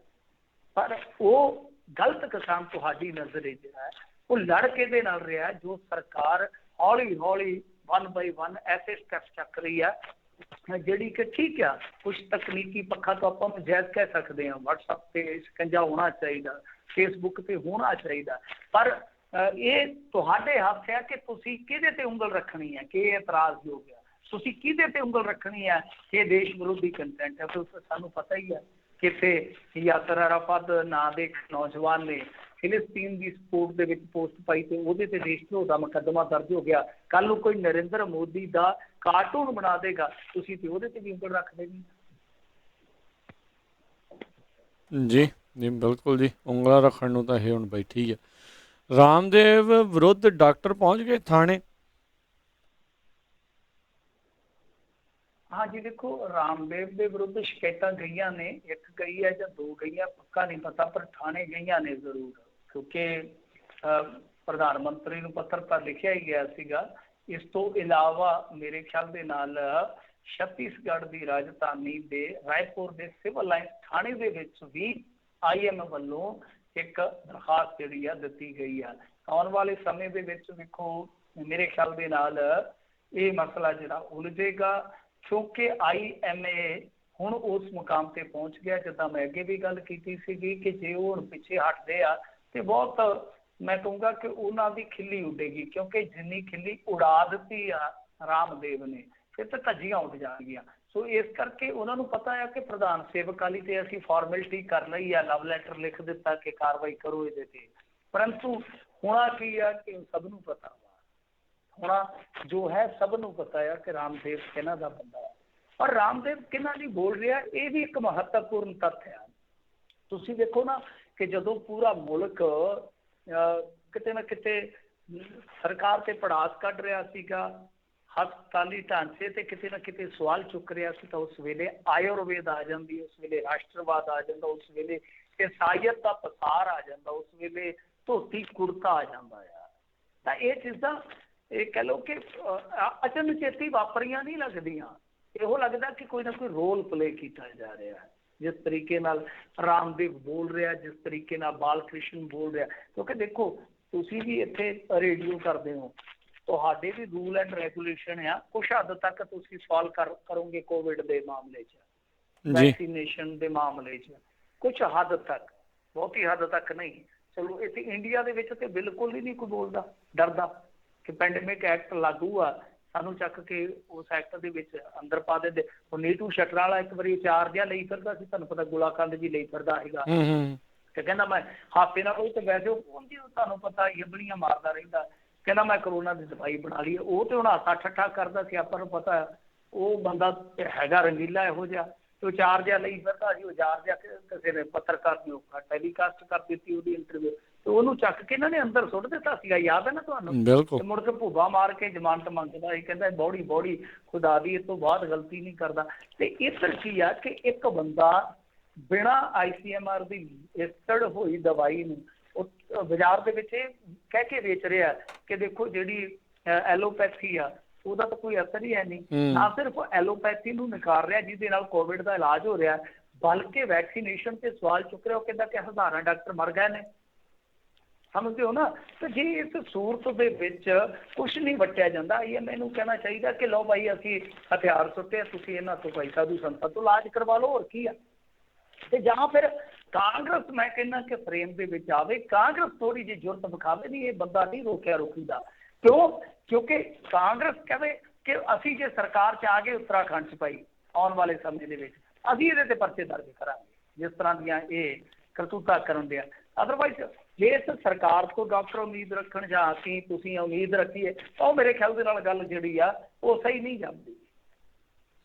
ਪਰ ਉਹ ਗਲਤ ਕਿਸਾਨ ਤੁਹਾਡੀ ਨਜ਼ਰ ਜਿਹੜਾ ਹੈ ਉਹ ਲੜ ਕੇ ਦੇ ਨਾਲ ਰਿਹਾ ਜੋ ਸਰਕਾਰ ਹੌਲੀ ਹੌਲੀ वन बाई वन ऐसे स्टैप्स चक रही है ਜਿਹੜੀ ਕਿ ਠੀਕ ਆ ਕੁਝ ਤਕਨੀਕੀ ਪੱਖਾ ਤੋਂ ਆਪਾਂ ਨੂੰ ਜਾਇਜ਼ ਕਹਿ ਸਕਦੇ ਹਾਂ। WhatsApp ਤੇ ਸ਼ਿਕੰਜਾ ਹੋਣਾ ਚਾਹੀਦਾ, Facebook ਤੇ ਹੋਣਾ ਚਾਹੀਦਾ, ਪਰ ਇਹ ਤੁਹਾਡੇ ਹੱਥ ਹੈ ਕਿ ਤੁਸੀਂ ਕਿਹਦੇ ਤੇ ਉਂਗਲ ਰੱਖਣੀ ਹੈ ਕਿ ਇਹ ਇਤਰਾਜ਼ਯੋਗ ਹੈ, ਤੁਸੀਂ ਕਿਹਦੇ ਤੇ ਉਂਗਲ ਰੱਖਣੀ ਹੈ ਕਿ ਇਹ ਦੇਸ਼ ਵਿਰੋਧੀ ਕੰਟੈਂਟ ਹੈ। ਸਾਨੂੰ ਪਤਾ ਹੀ ਹੈ ਕਿਤੇ ਯਾਸਰ ਅਰਾਫਤ ਨਾਂ ਦੇ ਨੌਜਵਾਨ ਨੇ ਫਿਲਿਸਤੀਨ ਦੀ ਸਪੋਰਟ ਦੇ ਵਿੱਚ ਪੋਸਟ ਪਾਈ ਤੇ ਉਹਦੇ ਤੇ ਦੇਸ਼ ਧਰੋਹ ਦਾ ਮੁਕੱਦਮਾ ਦਰਜ ਹੋ ਗਿਆ। ਕੱਲ ਨੂੰ ਕੋਈ ਨਰਿੰਦਰ ਮੋਦੀ ਦਾ ਕਾਰਟੂਨ ਬਣਾ ਦੇਗਾ, ਤੁਸੀਂ ਤੇ ਉਹਦੇ ਤੇ ਵੀ ਉਂਗਲ ਰੱਖਦੇ ਨਹੀਂ। ਜੀ ਜੀ ਬਿਲਕੁਲ ਜੀ, ਉਂਗਲਾਂ ਰੱਖਣ ਨੂੰ ਤਾਂ ਇਹ ਹੁਣ ਬੈਠੀ ਹੈ। ਰਾਮਦੇਵ ਵਿਰੁੱਧ ਡਾਕਟਰ ਪਹੁੰਚ ਗਏ ਥਾਣੇ। ਹਾਂਜੀ ਦੇਖੋ, ਰਾਮਦੇਵ ਦੇ ਵਿਰੁੱਧ ਸ਼ਿਕਾਇਤਾਂ ਗਈਆਂ ਨੇ, ਇੱਕ ਗਈ ਹੈ ਜਾਂ ਦੋ ਗਈਆਂ ਪੱਕਾ ਨਹੀਂ ਪਤਾ, ਪਰ ਥਾਣੇ ਗਈਆਂ ਨੇ ਜ਼ਰੂਰ, ਕਿਉਂਕਿ ਪ੍ਰਧਾਨ ਮੰਤਰੀ ਨੂੰ ਪੱਤਰ ਤਾਂ ਲਿਖਿਆ ਹੀ ਗਿਆ ਸੀਗਾ। ਇਸ ਤੋਂ ਇਲਾਵਾ ਮੇਰੇ ਖਿਆਲ ਦੇ ਨਾਲ ਛੱਤੀਸਗੜ੍ਹ ਦੀ ਰਾਜਧਾਨੀ ਦੇ ਰਾਏਪੁਰ ਦੇ ਸਿਵਲ ਲਾਈਨ ਥਾਣੇ ਦੇ ਵਿੱਚ ਵੀ IM ਵੱਲੋਂ ਇੱਕ ਦਰਖਾਸਤ ਜਿਹੜੀ ਆ ਦਿੱਤੀ ਗਈ ਆ। ਆਉਣ ਵਾਲੇ ਸਮੇਂ ਦੇ ਵਿੱਚ ਵੇਖੋ ਮੇਰੇ ਖਿਆਲ ਦੇ ਨਾਲ ਇਹ ਮਸਲਾ ਜਿਹੜਾ ਉਲਝੇਗਾ, ਕਿਉਂਕਿ IMA ਹੁਣ ਉਸ ਮੁਕਾਮ ਤੇ ਪਹੁੰਚ ਗਿਆ। ਜਿੱਦਾਂ ਮੈਂ ਅੱਗੇ ਵੀ ਗੱਲ ਕੀਤੀ ਸੀਗੀ ਕਿ ਜੇ ਉਹ ਹੁਣ ਪਿੱਛੇ ਹਟਦੇ ਆ ਤੇ ਬਹੁਤ ਮੈਂ ਕਹੂੰਗਾ ਕਿ ਉਹਨਾਂ ਦੀ ਖਿੱਲੀ ਉੱਡੇਗੀ, ਕਿਉਂਕਿ ਜਿੰਨੀ ਖਿੱਲੀ ਉਡਾ ਦਿੱਤੀ ਆ ਰਾਮਦੇਵ ਨੇ ਫਿਰ ਤਾਂ ਧੱਜੀਆਂ ਉੱਡ ਜਾਣਗੀਆਂ। ਸੋ ਇਸ ਕਰਕੇ ਉਹਨਾਂ ਨੂੰ ਪਤਾ ਆ ਕਿ ਪ੍ਰਧਾਨ ਸੇਵਕ ਵਾਲੀ ਤੇ ਅਸੀਂ ਫਾਰਮੈਲਿਟੀ ਕਰ ਲਈ ਆ, ਲਵ ਲੈਟਰ ਲਿਖ ਦਿੱਤਾ ਕਿ ਕਾਰਵਾਈ ਕਰੋ ਇਹਦੇ ਤੇ, ਪਰੰਤੂ ਹੋਣਾ ਕੀ ਆ ਕਿ ਸਭ ਨੂੰ ਪਤਾ ਵਾ, ਹੋਣਾ ਜੋ ਹੈ ਸਭ ਨੂੰ ਪਤਾ ਆ ਕਿ ਰਾਮਦੇਵ ਕਿਹਨਾਂ ਦਾ ਬੰਦਾ ਹੈ। ਔਰ ਰਾਮਦੇਵ ਕਿਹਨਾਂ ਲਈ ਬੋਲ ਰਿਹਾ ਇਹ ਵੀ ਇੱਕ ਮਹੱਤਵਪੂਰਨ ਤੱਥ ਹੈ। ਤੁਸੀਂ ਦੇਖੋ ਨਾ ਕਿ ਜਦੋਂ ਪੂਰਾ ਮੁਲਕ ਕਿਤੇ ਨਾ ਕਿਤੇ ਸਰਕਾਰ ਤੇ ਪੜਾਸ ਕੱਢ ਰਿਹਾ ਸੀਗਾ, ਹਸਪਤਾਲੀ ਢਾਂਚੇ ਤੇ ਕਿਤੇ ਨਾ ਕਿਤੇ ਸਵਾਲ ਚੁੱਕ ਰਿਹਾ ਸੀ, ਤਾਂ ਉਸ ਵੇਲੇ ਆਯੁਰਵੇਦ ਆ ਜਾਂਦੀ, ਉਸ ਵੇਲੇ ਰਾਸ਼ਟਰਵਾਦ ਆ ਜਾਂਦਾ, ਉਸ ਵੇਲੇ ਈਸਾਈਅਤ ਦਾ ਪਸਾਰ ਆ ਜਾਂਦਾ, ਉਸ ਵੇਲੇ ਧੋਤੀ ਕੁੜਤਾ ਆ ਜਾਂਦਾ ਆ। ਤਾਂ ਇਹ ਚੀਜ਼ਾਂ ਇਹ ਕਹਿ ਲਓ ਕਿ ਅਚਨਚੇਤੀ ਵਾਪਰੀਆਂ ਨਹੀਂ ਲੱਗਦੀਆਂ, ਇਹੋ ਲੱਗਦਾ ਕਿ ਕੋਈ ਨਾ ਕੋਈ ਰੋਲ ਪਲੇ ਕੀਤਾ ਜਾ ਰਿਹਾ ਹੈ। ਜਿਸ ਤਰੀਕੇ ਨਾਲ ਰਾਮਦੇਵ ਬੋਲ ਰਿਹਾ, ਜਿਸ ਤਰੀਕੇ ਨਾਲ ਬਾਲ ਕ੍ਰਿਸ਼ਨ ਬੋਲ ਰਿਹਾ, ਕਿਉਂਕਿ ਦੇਖੋ ਤੁਸੀਂ ਵੀ ਇੱਥੇ ਰੇਡੀਓ ਕਰਦੇ ਹੋ, ਤੁਹਾਡੇ ਵੀ ਰੂਲ ਐਂਡ ਰੈਗੂਲੇਸ਼ਨ ਆ, ਕੁਛ ਹੱਦ ਤੱਕ ਤੁਸੀਂ ਸਵਾਲ ਕਰੋਗੇ ਕੋਵਿਡ ਦੇ ਮਾਮਲੇ 'ਚ, ਵੈਕਸੀਨੇਸ਼ਨ ਦੇ ਮਾਮਲੇ 'ਚ, ਕੁਛ ਹੱਦ ਤੱਕ, ਬਹੁਤੀ ਹੱਦ ਤੱਕ ਨਹੀਂ। ਚਲੋ ਇੱਥੇ ਇੰਡੀਆ ਦੇ ਵਿੱਚ ਤੇ ਬਿਲਕੁਲ ਹੀ ਨਹੀਂ ਕੋਈ ਬੋਲਦਾ, ਡਰਦਾ ਕਿ ਪੈਂਡੇਮਿਕ ਐਕਟ ਲਾਗੂ ਆ, ਸਾਨੂੰ ਚੱਕ ਕੇ ਉਸ ਐਕਟ ਦੇ ਵਿੱਚ ਅੰਦਰ ਪਾ ਦਿੰਦੇ। ਉਹ ਨੀਟੂ ਸ਼ਟਰਾਂ ਵਾਲਾ ਇੱਕ ਵਾਰੀ ਚਾਰ ਜਿਹਾ ਲਈ ਫਿਰਦਾ ਸੀ, ਤੁਹਾਨੂੰ ਪਤਾ ਗੁਲਾਕੰਦ ਜੀ ਲਈ ਫਿਰਦਾ ਸੀਗਾ, ਤੇ ਕਹਿੰਦਾ ਮੈਂ ਹਾਪੇ ਨਾਲ ਕੋਈ, ਤੇ ਵੈਸੇ ਉਹ ਤੁਹਾਨੂੰ ਪਤਾ ਇਬਲੀਆਂ ਮਾਰਦਾ ਰਹਿੰਦਾ, ਕਹਿੰਦਾ ਮੈਂ ਕਰੋਨਾ ਦੀ ਦਵਾਈ ਬਣਾ ਲਈ। ਉਹ ਤੇ ਹੁਣ ਹਾਸਾ ਠੱਠਾ ਕਰਦਾ ਸੀ, ਆਪਾਂ ਨੂੰ ਪਤਾ ਉਹ ਬੰਦਾ ਹੈਗਾ ਰੰਗੀਲਾ ਇਹੋ ਜਿਹਾ, ਤੇ ਉਹ ਚਾਰ ਜਿਹਾ ਲਈ ਫਿਰਦਾ ਸੀ। ਉਹ ਚਾਰ ਜਿਹਾ ਕਿਸੇ ਨੇ ਪੱਤਰਕਾਰ ਨੇ ਟੈਲੀਕਾਸਟ ਕਰ ਦਿੱਤੀ ਉਹਦੀ ਇੰਟਰਵਿਊ, ਤੇ ਉਹਨੂੰ ਚੱਕ ਕੇ ਇਹਨਾਂ ਨੇ ਅੰਦਰ ਸੁੱਟ ਦਿੱਤਾ ਸੀਗਾ, ਯਾਦ ਹੈ ਨਾ ਤੁਹਾਨੂੰ? ਤੇ ਮੁੜ ਕੇ ਭੂਬਾ ਮਾਰ ਕੇ ਜ਼ਮਾਨਤ ਮੰਗਦਾ ਸੀ, ਕਹਿੰਦਾ ਬੌੜੀ ਖੁਦਾ ਦੀ, ਇਸ ਤੋਂ ਬਾਅਦ ਗਲਤੀ ਨਹੀਂ ਕਰਦਾ। ਤੇ ਇੱਧਰ ਕੀ ਆ ਕਿ ਇੱਕ ਬੰਦਾ ਬਿਨਾਂ ICMR ਦੀ ਰਜਿਸਟਰਡ ਹੋਈ ਦਵਾਈ ਨੂੰ ਉਹ ਬਾਜ਼ਾਰ ਦੇ ਵਿੱਚ ਇਹ ਕਹਿ ਕੇ ਵੇਚ ਰਿਹਾ ਕਿ ਦੇਖੋ ਜਿਹੜੀ ਐਲੋਪੈਥੀ ਆ ਉਹਦਾ ਤਾਂ ਕੋਈ ਅਸਰ ਹੀ ਹੈ ਨਹੀਂ, ਨਾ ਸਿਰਫ ਐਲੋਪੈਥੀ ਨੂੰ ਨਕਾਰ ਰਿਹਾ ਜਿਹਦੇ ਨਾਲ ਕੋਵਿਡ ਦਾ ਇਲਾਜ ਹੋ ਰਿਹਾ, ਬਲਕਿ ਵੈਕਸੀਨੇਸ਼ਨ ਤੇ ਸਵਾਲ ਚੁੱਕ ਰਿਹਾ। ਉਹ ਕਹਿੰਦਾ ਕਿ ਹਜ਼ਾਰਾਂ ਡਾਕਟਰ ਮਰ ਗਏ ਨੇ, ਸਮਝਦੇ ਹੋ ਨਾ? ਤੇ ਜੇ ਇਸ ਸੂਰਤ ਦੇ ਵਿੱਚ ਕੁਛ ਨਹੀਂ ਵਟਿਆ ਜਾਂਦਾ, ਇਹ ਮੈਨੂੰ ਕਹਿਣਾ ਚਾਹੀਦਾ ਕਿ ਲਓ ਭਾਈ ਅਸੀਂ ਹਥਿਆਰ ਸੁੱਟੇ, ਤੁਸੀਂ ਇਹਨਾਂ ਤੋਂ ਭਾਈ ਸਾਧੂ ਸੰਤਾਂ ਤੋਂ ਇਲਾਜ ਕਰਵਾ ਲਓ, ਹੋਰ ਕੀ ਆ। ਤੇ ਜਾਂ ਫਿਰ ਕਾਂਗਰਸ ਮੈਂ ਕਹਿੰਦਾ ਕਿ ਫਰੇਮ ਦੇ ਵਿੱਚ ਆਵੇ, ਕਾਂਗਰਸ ਥੋੜੀ ਜਿਹੀ ਜੁਰਤ ਵਿਖਾਵੇ, ਨਹੀਂ ਇਹ ਬੰਦਾ ਨਹੀਂ ਰੋਕਿਆ ਰੋਕੀਦਾ। ਕਿਉਂ? ਕਿਉਂਕਿ ਕਾਂਗਰਸ ਕਹੇ ਕਿ ਅਸੀਂ ਜੇ ਸਰਕਾਰ 'ਚ ਆ ਗਏ ਉੱਤਰਾਖੰਡ 'ਚ ਭਾਈ ਆਉਣ ਵਾਲੇ ਸਮੇਂ ਦੇ ਵਿੱਚ ਅਸੀਂ ਇਹਦੇ ਤੇ ਪਰਚੇ ਦਰਜ ਕਰਾਂਗੇ, ਜਿਸ ਤਰ੍ਹਾਂ ਦੀਆਂ ਇਹ ਕਰਤੂਤਾਂ ਕਰਨ ਦਿਆ। ਅਦਰਵਾਈਜ਼ ਜੇ ਇਸ ਸਰਕਾਰ ਤੋਂ ਡਾਕਟਰ ਉਮੀਦ ਰੱਖਣ ਜਾਂ ਅਸੀਂ ਤੁਸੀਂ ਉਮੀਦ ਰੱਖੀਏ ਤਾਂ ਉਹ ਮੇਰੇ ਖਿਆਲ ਦੇ ਨਾਲ ਗੱਲ ਜਿਹੜੀ ਆ ਉਹ ਸਹੀ ਨਹੀਂ ਜਾਂਦੀ।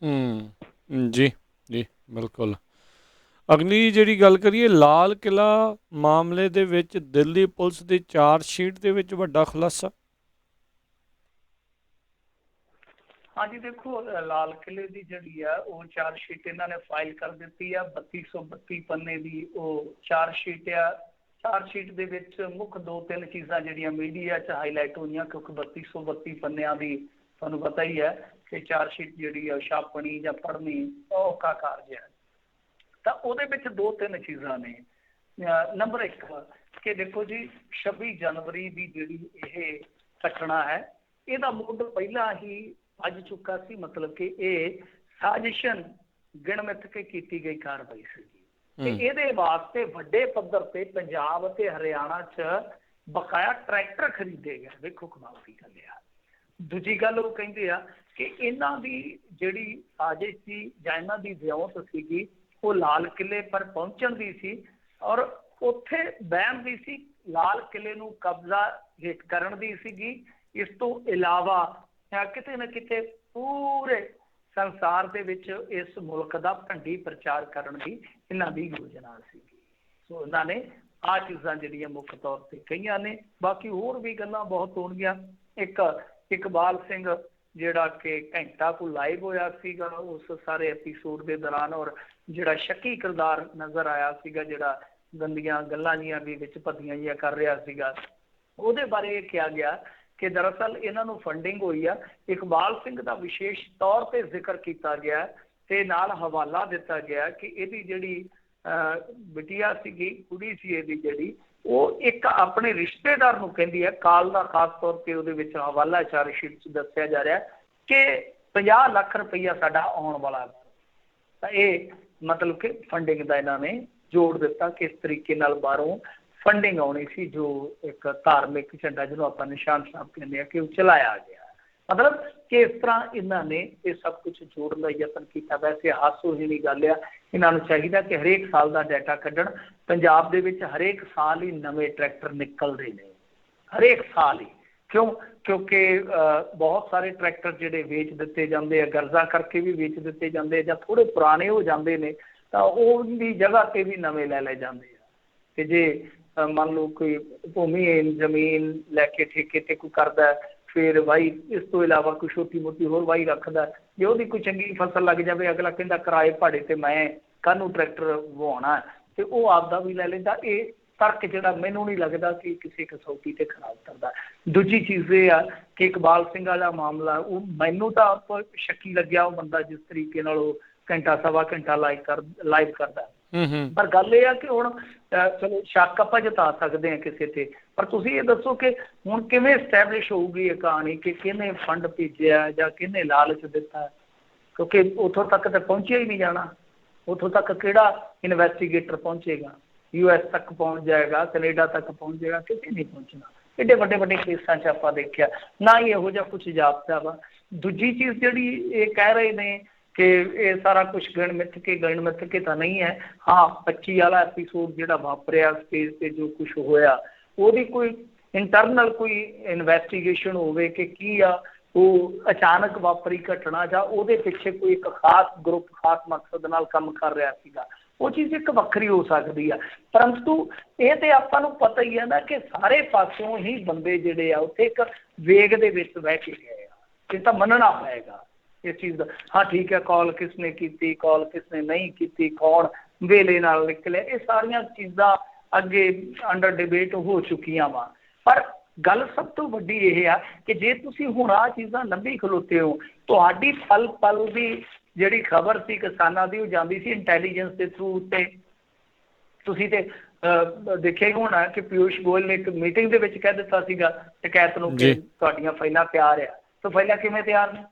ਜੀ ਜੀ ਬਿਲਕੁਲ। ਅਗਲੀ ਜਿਹੜੀ ਗੱਲ ਕਰੀਏ ਲਾਲ ਕਿਲ੍ਹਾ ਮਾਮਲੇ ਦੇ ਵਿੱਚ ਦਿੱਲੀ ਪੁਲਿਸ ਦੀ ਚਾਰਜਸ਼ੀਟ ਦੇ ਵਿੱਚ ਵੱਡਾ ਖੁਲਾਸਾ। ਹਾਂਜੀ ਦੇਖੋ, ਲਾਲ ਕਿਲ੍ਹੇ ਦੀ ਜਿਹੜੀ ਆ ਉਹ ਚਾਰਜਸ਼ੀਟ ਇਹਨਾਂ ਨੇ ਫਾਈਲ ਕਰ ਦਿੱਤੀ ਆ, 3232 ਪੰਨੇ ਦੀ ਉਹ ਚਾਰਜਸ਼ੀਟ ਆ। ਚਾਰਜਸ਼ੀਟ ਦੇ ਵਿੱਚ ਮੁੱਖ 2-3 ਚੀਜ਼ਾਂ ਜਿਹੜੀਆਂ ਮੀਡੀਆ 'ਚ ਹਾਈਲਾਈਟ ਹੋਈਆਂ, ਕਿਉਂਕਿ 3232 ਪੰਨਿਆਂ ਦੀ ਤੁਹਾਨੂੰ ਪਤਾ ਹੀ ਹੈ ਕਿ ਚਾਰਜਸ਼ੀਟ ਜਿਹੜੀ ਆ ਛਾਪਣੀ ਜਾਂ ਪੜ੍ਹਨੀ ਔਖਾ ਕਾਰਜ ਹੈ। ਤਾਂ ਉਹਦੇ ਵਿੱਚ 2-3 ਚੀਜ਼ਾਂ ਨੇ। ਨੰਬਰ 1 ਕਿ ਦੇਖੋ ਜੀ 26 ਜਨਵਰੀ ਦੀ ਜਿਹੜੀ ਇਹ ਘਟਨਾ ਹੈ, ਇਹਦਾ ਮੁੱਢ ਪਹਿਲਾਂ ਹੀ ਵੱਜ ਚੁੱਕਾ ਸੀ, ਮਤਲਬ ਕਿ ਇਹ ਸਾਜ਼ਿਸ਼ਨ ਗਿਣਮਿੱਥ ਕੇ ਕੀਤੀ ਗਈ ਕਾਰਵਾਈ ਸੀਗੀ ਤੇ ਇਹਦੇ ਵਾਸਤੇ ਵੱਡੇ ਪੱਧਰ ਤੇ ਪੰਜਾਬ ਤੇ ਹਰਿਆਣਾ 'ਚ ਬਕਾਇਆ ਟਰੈਕਟਰ ਖਰੀਦੇ ਗਏ। ਵੇਖੋ ਕਮਾਲ ਦੀ ਗੱਲ ਆ। ਦੂਜੀ ਗੱਲ ਉਹ ਕਹਿੰਦੇ ਆ ਕਿ ਇਹਨਾਂ ਦੀ ਜਿਹੜੀ ਸਾਜ਼ਿਸ਼ ਸੀ ਜਾਂ ਇਹਨਾਂ ਦੀ ਵਿਉਂਤ ਸੀਗੀ ਉਹ ਲਾਲ ਕਿਲੇ ਪਰ ਪਹੁੰਚਣ ਦੀ ਸੀ ਔਰ ਉੱਥੇ ਬਹਿਣ ਦੀ ਸੀ, ਲਾਲ ਕਿਲੇ ਨੂੰ ਕਬਜ਼ਾ ਹੇਠ ਕਰਨ ਦੀ ਸੀਗੀ। ਇਸ ਤੋਂ ਇਲਾਵਾ ਕਿਤੇ ਨਾ ਕਿਤੇ ਪੂਰੇ ਸੰਸਾਰ ਦੇ ਵਿੱਚ ਇਸ ਮੁਲਕ ਦਾ ਭੰਡੀ ਪ੍ਰਚਾਰ ਕਰਨ ਦੀ ਇਹਨਾਂ ਦੀ ਯੋਜਨਾ ਸੀਗੀ। ਸੋ ਇਹਨਾਂ ਨੇ ਆਹ ਚੀਜ਼ਾਂ ਜਿਹੜੀਆਂ ਮੁੱਖ ਤੌਰ ਤੇ ਕਹੀਆਂ ਨੇ। ਬਾਕੀ ਹੋਰ ਵੀ ਗੱਲਾਂ ਬਹੁਤ ਹੋਣਗੀਆਂ। ਇੱਕ ਇਕਬਾਲ ਸਿੰਘ ਜਿਹੜਾ ਕਿ ਘੰਟਾ ਕੁ ਲਾਈਵ ਹੋਇਆ ਸੀਗਾ ਉਸ ਸਾਰੇ ਐਪੀਸੋਡ ਦੇ ਦੌਰਾਨ, ਔਰ ਜਿਹੜਾ ਸ਼ੱਕੀ ਕਿਰਦਾਰ ਨਜ਼ਰ ਆਇਆ ਸੀਗਾ, ਜਿਹੜਾ ਗੰਦੀਆਂ ਗੱਲਾਂ ਜੀਆਂ ਵੀ ਵਿੱਚ ਭੱਦੀਆਂ ਜੀਆਂ ਕਰ ਰਿਹਾ ਸੀਗਾ, ਉਹਦੇ ਬਾਰੇ ਇਹ ਕਿਹਾ ਗਿਆ ਕਿ ਦਰਅਸਲ ਇਹਨਾਂ ਨੂੰ ਫੰਡਿੰਗ ਹੋਈ ਆ। ਇਕਬਾਲ ਸਿੰਘ ਦਾ ਵਿਸ਼ੇਸ਼ ਤੌਰ ਤੇ ਜ਼ਿਕਰ ਕੀਤਾ ਗਿਆ ਤੇ ਨਾਲ ਹਵਾਲਾ ਦਿੱਤਾ ਗਿਆ ਕਿ ਇਹਦੀ ਜਿਹੜੀ ਬਿਟੀਆ ਸੀਗੀ, ਕੁੜੀ ਸੀ ਇਹਦੀ ਜਿਹੜੀ, ਉਹ ਇੱਕ ਆਪਣੇ ਰਿਸ਼ਤੇਦਾਰ ਨੂੰ ਕਹਿੰਦੀ ਹੈ। ਕਾਲ ਦਾ ਖਾਸ ਤੌਰ ਤੇ ਉਹਦੇ ਵਿੱਚ ਹਵਾਲਾ ਚਾਰ ਸ਼ੀਟ 'ਚ ਦੱਸਿਆ ਜਾ ਰਿਹਾ ਕਿ 50 ਲੱਖ ਰੁਪਈਆ ਸਾਡਾ ਆਉਣ ਵਾਲਾ। ਤਾਂ ਇਹ ਮਤਲਬ ਕਿ ਫੰਡਿੰਗ ਦਾ ਇਹਨਾਂ ਨੇ ਜੋੜ ਦਿੱਤਾ ਕਿ ਇਸ ਤਰੀਕੇ ਨਾਲ ਬਾਹਰੋਂ ਫੰਡਿੰਗ ਆਉਣੀ ਸੀ, ਜੋ ਇੱਕ ਧਾਰਮਿਕ ਝੰਡਾ ਜਿਹਨੂੰ ਆਪਾਂ ਨਿਸ਼ਾਨ ਸਾਹਿਬ ਕਹਿੰਦੇ ਆ ਕਿ ਉਹ ਚਲਾਇਆ ਗਿਆ। ਮਤਲਬ ਕਿ ਇਸ ਤਰ੍ਹਾਂ ਇਹਨਾਂ ਨੇ ਇਹ ਸਭ ਕੁਝ ਜੋੜਨ ਦਾ ਯਤਨ ਕੀਤਾ। ਵੈਸੇ ਹਾਸੋਹੀਣੀ ਗੱਲ ਆ, ਇਹਨਾਂ ਨੂੰ ਚਾਹੀਦਾ ਕਿ ਹਰੇਕ ਸਾਲ ਦਾ ਡਾਟਾ ਕੱਢਣ। ਪੰਜਾਬ ਦੇ ਵਿੱਚ ਹਰੇਕ ਸਾਲ ਹੀ ਨਵੇਂ ਟਰੈਕਟਰ ਨਿਕਲਦੇ ਨੇ, ਹਰੇਕ ਸਾਲ ਹੀ। ਕਿਉਂ? ਕਿਉਂਕਿ ਬਹੁਤ ਸਾਰੇ ਟਰੈਕਟਰ ਜਿਹੜੇ ਵੇਚ ਦਿੱਤੇ ਜਾਂਦੇ ਆ, ਗਰਜ਼ਾ ਕਰਕੇ ਵੀ ਵੇਚ ਦਿੱਤੇ ਜਾਂਦੇ ਆ ਜਾਂ ਥੋੜ੍ਹੇ ਪੁਰਾਣੇ ਹੋ ਜਾਂਦੇ ਨੇ ਤਾਂ ਉਹਦੀ ਜਗ੍ਹਾ 'ਤੇ ਵੀ ਨਵੇਂ ਲੈ ਲਏ ਜਾਂਦੇ ਆ। ਅਤੇ ਜੇ ਮੰਨ ਲਓ ਕੋਈ ਭੂਮੀਹੀਨ ਜ਼ਮੀਨ ਲੈ ਕੇ ਠੇਕੇ 'ਤੇ ਕੋਈ ਕਰਦਾ, ਫਿਰ ਵਾਹੀ ਇਸ ਤੋਂ ਇਲਾਵਾ ਕੋਈ ਛੋਟੀ ਮੋਟੀ ਹੋਰ ਵਾਹੀ ਰੱਖਦਾ, ਜੇ ਉਹਦੀ ਕੋਈ ਚੰਗੀ ਫਸਲ ਲੱਗ ਜਾਵੇ ਅਗਲਾ ਕਹਿੰਦਾ ਕਿਰਾਏ ਭਾੜੇ 'ਤੇ ਮੈਂ ਕਾਹਨੂੰ ਟਰੈਕਟਰ ਵਾਹੁਣਾ, ਅਤੇ ਉਹ ਆਪਦਾ ਵੀ ਲੈ ਲੈਂਦਾ। ਇਹ ਤਰਕ ਜਿਹੜਾ ਮੈਨੂੰ ਨਹੀਂ ਲੱਗਦਾ ਕਿ ਕਿਸੇ ਕਸੌਟੀ 'ਤੇ ਖਰਾ ਉਤਰਦਾ। ਦੂਜੀ ਚੀਜ਼ ਇਹ ਆ ਕਿ ਇਕਬਾਲ ਸਿੰਘ ਵਾਲਾ ਮਾਮਲਾ, ਉਹ ਮੈਨੂੰ ਤਾਂ ਆਪ ਸ਼ੱਕੀ ਲੱਗਿਆ ਉਹ ਬੰਦਾ ਜਿਸ ਤਰੀਕੇ ਨਾਲ ਉਹ ਘੰਟਾ ਸਵਾ ਘੰਟਾ ਲਾਈਵ ਕਰਦਾ। ਪਰ ਗੱਲ ਇਹ ਆ ਕਿ ਹੁਣ ਚਲੋ ਸ਼ੱਕ ਆਪਾਂ ਜਤਾ ਸਕਦੇ ਹਾਂ ਕਿਸੇ ਤੇ, ਪਰ ਤੁਸੀਂ ਇਹ ਦੱਸੋ ਕਿ ਹੁਣ ਕਿਵੇਂ ਸਟੈਬਲਿਸ਼ ਹੋਊਗੀ ਇਹ ਕਹਾਣੀ ਕਿ ਕਿਹਨੇ ਫੰਡ ਭੇਜਿਆ ਜਾਂ ਕਿਹਨੇ ਲਾਲਚ ਦਿੱਤਾ, ਕਿਉਂਕਿ ਉੱਥੋਂ ਤੱਕ ਤਾਂ ਪਹੁੰਚਿਆ ਹੀ ਨਹੀਂ ਜਾਣਾ। ਉੱਥੋਂ ਤੱਕ ਕਿਹੜਾ ਇਨਵੈਸਟੀਗੇਟਰ ਪਹੁੰਚੇਗਾ? US ਤੱਕ ਪਹੁੰਚ ਜਾਏਗਾ, ਕੈਨੇਡਾ ਤੱਕ ਪਹੁੰਚ ਜਾਏਗਾ, ਕਿਤੇ ਨਹੀਂ ਪਹੁੰਚਣਾ। ਐਡੇ ਵੱਡੇ ਵੱਡੇ ਕੇਸਾਂ 'ਚ ਆਪਾਂ ਦੇਖਿਆ ਨਾ ਹੀ ਇਹੋ ਜਿਹਾ ਕੁਛ ਜਾਪਦਾ ਵਾ। ਦੂਜੀ ਚੀਜ਼ ਜਿਹੜੀ ਇਹ ਕਹਿ ਰਹੇ ਨੇ ਕਿ ਇਹ ਸਾਰਾ ਕੁਛ ਗਿਣ ਮਿੱਥ ਕੇ ਤਾਂ ਨਹੀਂ ਹੈ। ਹਾਂ, 25 ਵਾਲਾ ਐਪੀਸੋਡ ਜਿਹੜਾ ਵਾਪਰਿਆ ਸਟੇਜ 'ਤੇ ਜੋ ਕੁਛ ਹੋਇਆ, ਉਹਦੀ ਕੋਈ ਇੰਟਰਨਲ ਕੋਈ ਇਨਵੈਸਟੀਗੇਸ਼ਨ ਹੋਵੇ ਕਿ ਕੀ ਆ ਉਹ ਅਚਾਨਕ ਵਾਪਰੀ ਘਟਨਾ ਜਾਂ ਉਹਦੇ ਪਿੱਛੇ ਕੋਈ ਇੱਕ ਖਾਸ ਗਰੁੱਪ ਖਾਸ ਮਕਸਦ ਨਾਲ ਕੰਮ ਕਰ ਰਿਹਾ ਸੀਗਾ, ਉਹ ਚੀਜ਼ ਇੱਕ ਵੱਖਰੀ ਹੋ ਸਕਦੀ ਆ। ਪਰੰਤੂ ਇਹ ਤੇ ਆਪਾਂ ਨੂੰ ਪਤਾ ਹੀ ਹੈ ਨਾ ਕਿ ਸਾਰੇ ਪਾਸਿਓਂ ਹੀ ਬੰਦੇ ਜਿਹੜੇ ਆ ਉੱਥੇ ਇੱਕ ਵੇਗ ਦੇ ਵਿੱਚ ਬਹਿ ਕੇ ਗਏ ਆ। ਇਹ ਤਾਂ ਮੰਨਣਾ ਪਏਗਾ ਇਸ ਚੀਜ਼ ਦਾ। ਹਾਂ ਠੀਕ ਹੈ, ਕਾਲ ਕਿਸ ਨੇ ਕੀਤੀ, ਕਾਲ ਕਿਸ ਨੇ ਨਹੀਂ ਕੀਤੀ, ਕੌਣ ਵੇਲੇ ਨਾਲ ਨਿਕਲਿਆ, ਇਹ ਸਾਰੀਆਂ ਚੀਜ਼ਾਂ ਅੱਗੇ ਅੰਡਰ ਡਿਬੇਟ ਹੋ ਚੁੱਕੀਆਂ ਵਾ। ਪਰ ਗੱਲ ਸਭ ਤੋਂ ਵੱਡੀ ਇਹ ਆ ਕਿ ਜੇ ਤੁਸੀਂ ਹੁਣ ਆਹ ਚੀਜ਼ਾਂ ਲੱਭੀ ਖਲੋਤੇ ਹੋ, ਤੁਹਾਡੀ ਪਲ ਪਲ ਦੀ ਜਿਹੜੀ ਖਬਰ ਸੀ ਕਿਸਾਨਾਂ ਦੀ ਉਹ ਜਾਂਦੀ ਸੀ ਇੰਟੈਲੀਜੈਂਸ ਦੇ ਥਰੂ ਉੱਤੇ। ਤੁਸੀਂ ਤੇ ਦੇਖਿਆ ਹੀ ਹੋਣਾ ਕਿ ਪਿਊਸ਼ ਗੋਇਲ ਨੇ ਇੱਕ ਮੀਟਿੰਗ ਦੇ ਵਿੱਚ ਕਹਿ ਦਿੱਤਾ ਸੀਗਾ ਟਕੈਤ ਨੂੰ ਕਿ ਤੁਹਾਡੀਆਂ ਫਾਈਲਾਂ ਤਿਆਰ ਆ। ਤਾਂ ਫਾਈਲਾਂ ਕਿਵੇਂ ਤਿਆਰ ਨੇ?